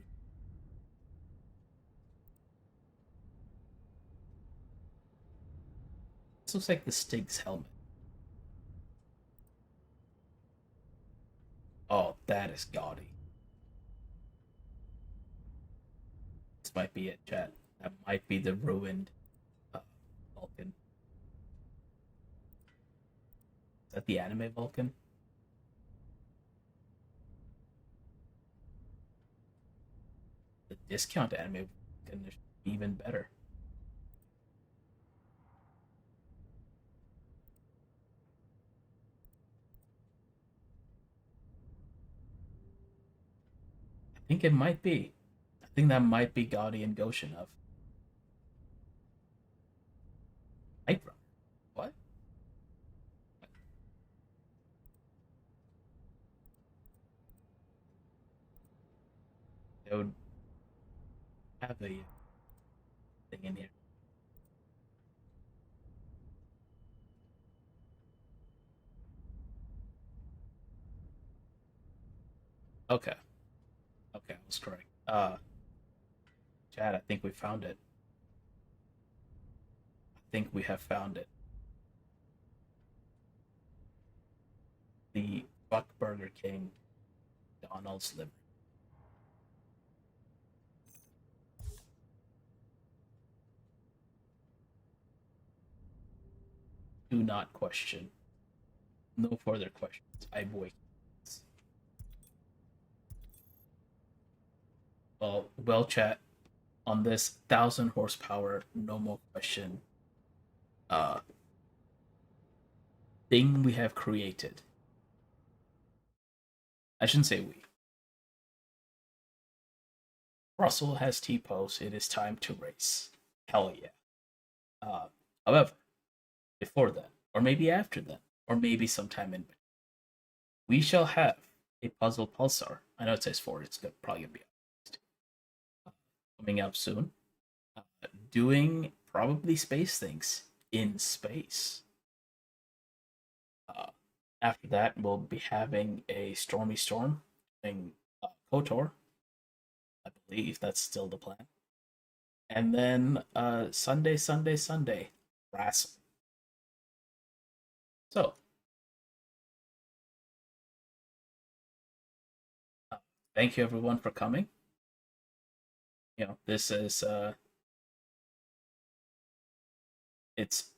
This looks like the Stig's helmet. Oh, that is gaudy. This might be it, chat. That might be the ruined Vulcan. Is that the anime Vulcan? The discount anime Vulcan is even better. I think it might be. I think that might be Gaudi and Goshenov. Night Runner. What? They would have a thing in here. Okay. Okay, I was correct. Chad, I think we found it. I think we have found it. The Buck Burger King Donald's liver. Do not question. No further questions. I wait. Well, chat. On this 1,000 horsepower, no more question. Uh, thing we have created. I shouldn't say we. Russell has T-post. It is time to race. Hell yeah. However, before that, or maybe after that, or maybe sometime in between, we shall have a puzzle pulsar I know it says 4. It's probably gonna be coming up soon. Doing probably space things in space. After that, we'll be having a Stormy Storm doing KOTOR. I believe that's still the plan. And then Sunday, Wrestle. So, thank you everyone for coming. You know, this is it's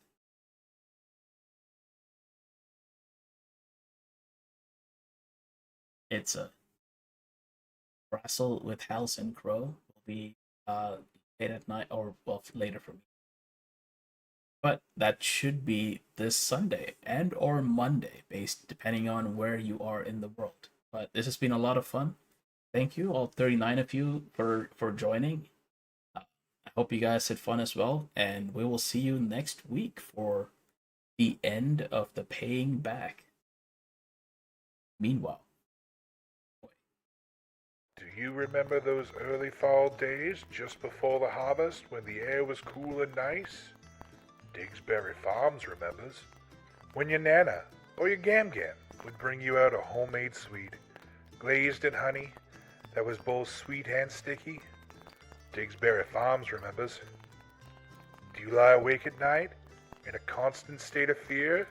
a Wrestle with House and Crow will be late at night, or well, later for me. But that should be this Sunday and or Monday, based depending on where you are in the world. But this has been a lot of fun. Thank you, all 39 of you, for joining. I hope you guys had fun as well, and we will see you next week for the end of the paying back. Meanwhile, do you remember those early fall days just before the harvest when the air was cool and nice? Digsbury Farms remembers. When your Nana or your Gam-Gam would bring you out a homemade sweet, glazed in honey, that was both sweet and sticky. Digsbury Farms remembers. Do you lie awake at night in a constant state of fear,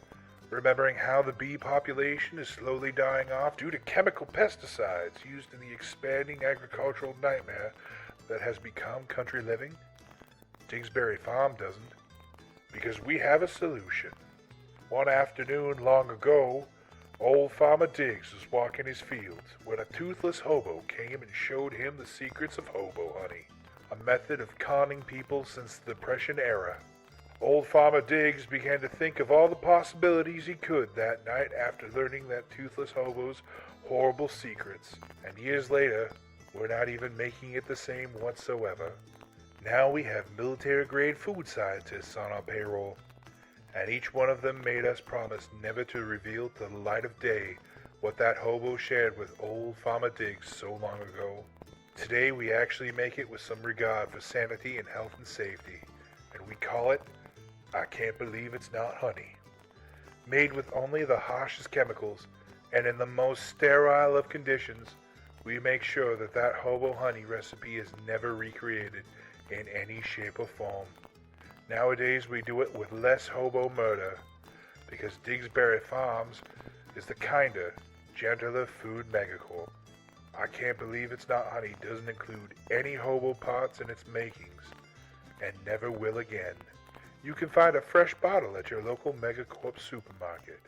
remembering how the bee population is slowly dying off due to chemical pesticides used in the expanding agricultural nightmare that has become country living? Digsbury Farm doesn't, because we have a solution. One afternoon long ago, old Farmer Diggs was walking his fields when a toothless hobo came and showed him the secrets of hobo honey, a method of conning people since the Depression era. Old Farmer Diggs began to think of all the possibilities he could that night after learning that toothless hobo's horrible secrets, and years later, we're not even making it the same whatsoever. Now we have military-grade food scientists on our payroll, and each one of them made us promise never to reveal to the light of day what that hobo shared with old Farmer Diggs so long ago. Today we actually make it with some regard for sanity and health and safety, and we call it, I Can't Believe It's Not Honey. Made with only the harshest chemicals, and in the most sterile of conditions, we make sure that that hobo honey recipe is never recreated in any shape or form. Nowadays we do it with less hobo murder, because Digsbury Farms is the kinder, gentler food megacorp. I Can't Believe It's Not Honey doesn't include any hobo parts in its makings, and never will again. You can find a fresh bottle at your local megacorp supermarket.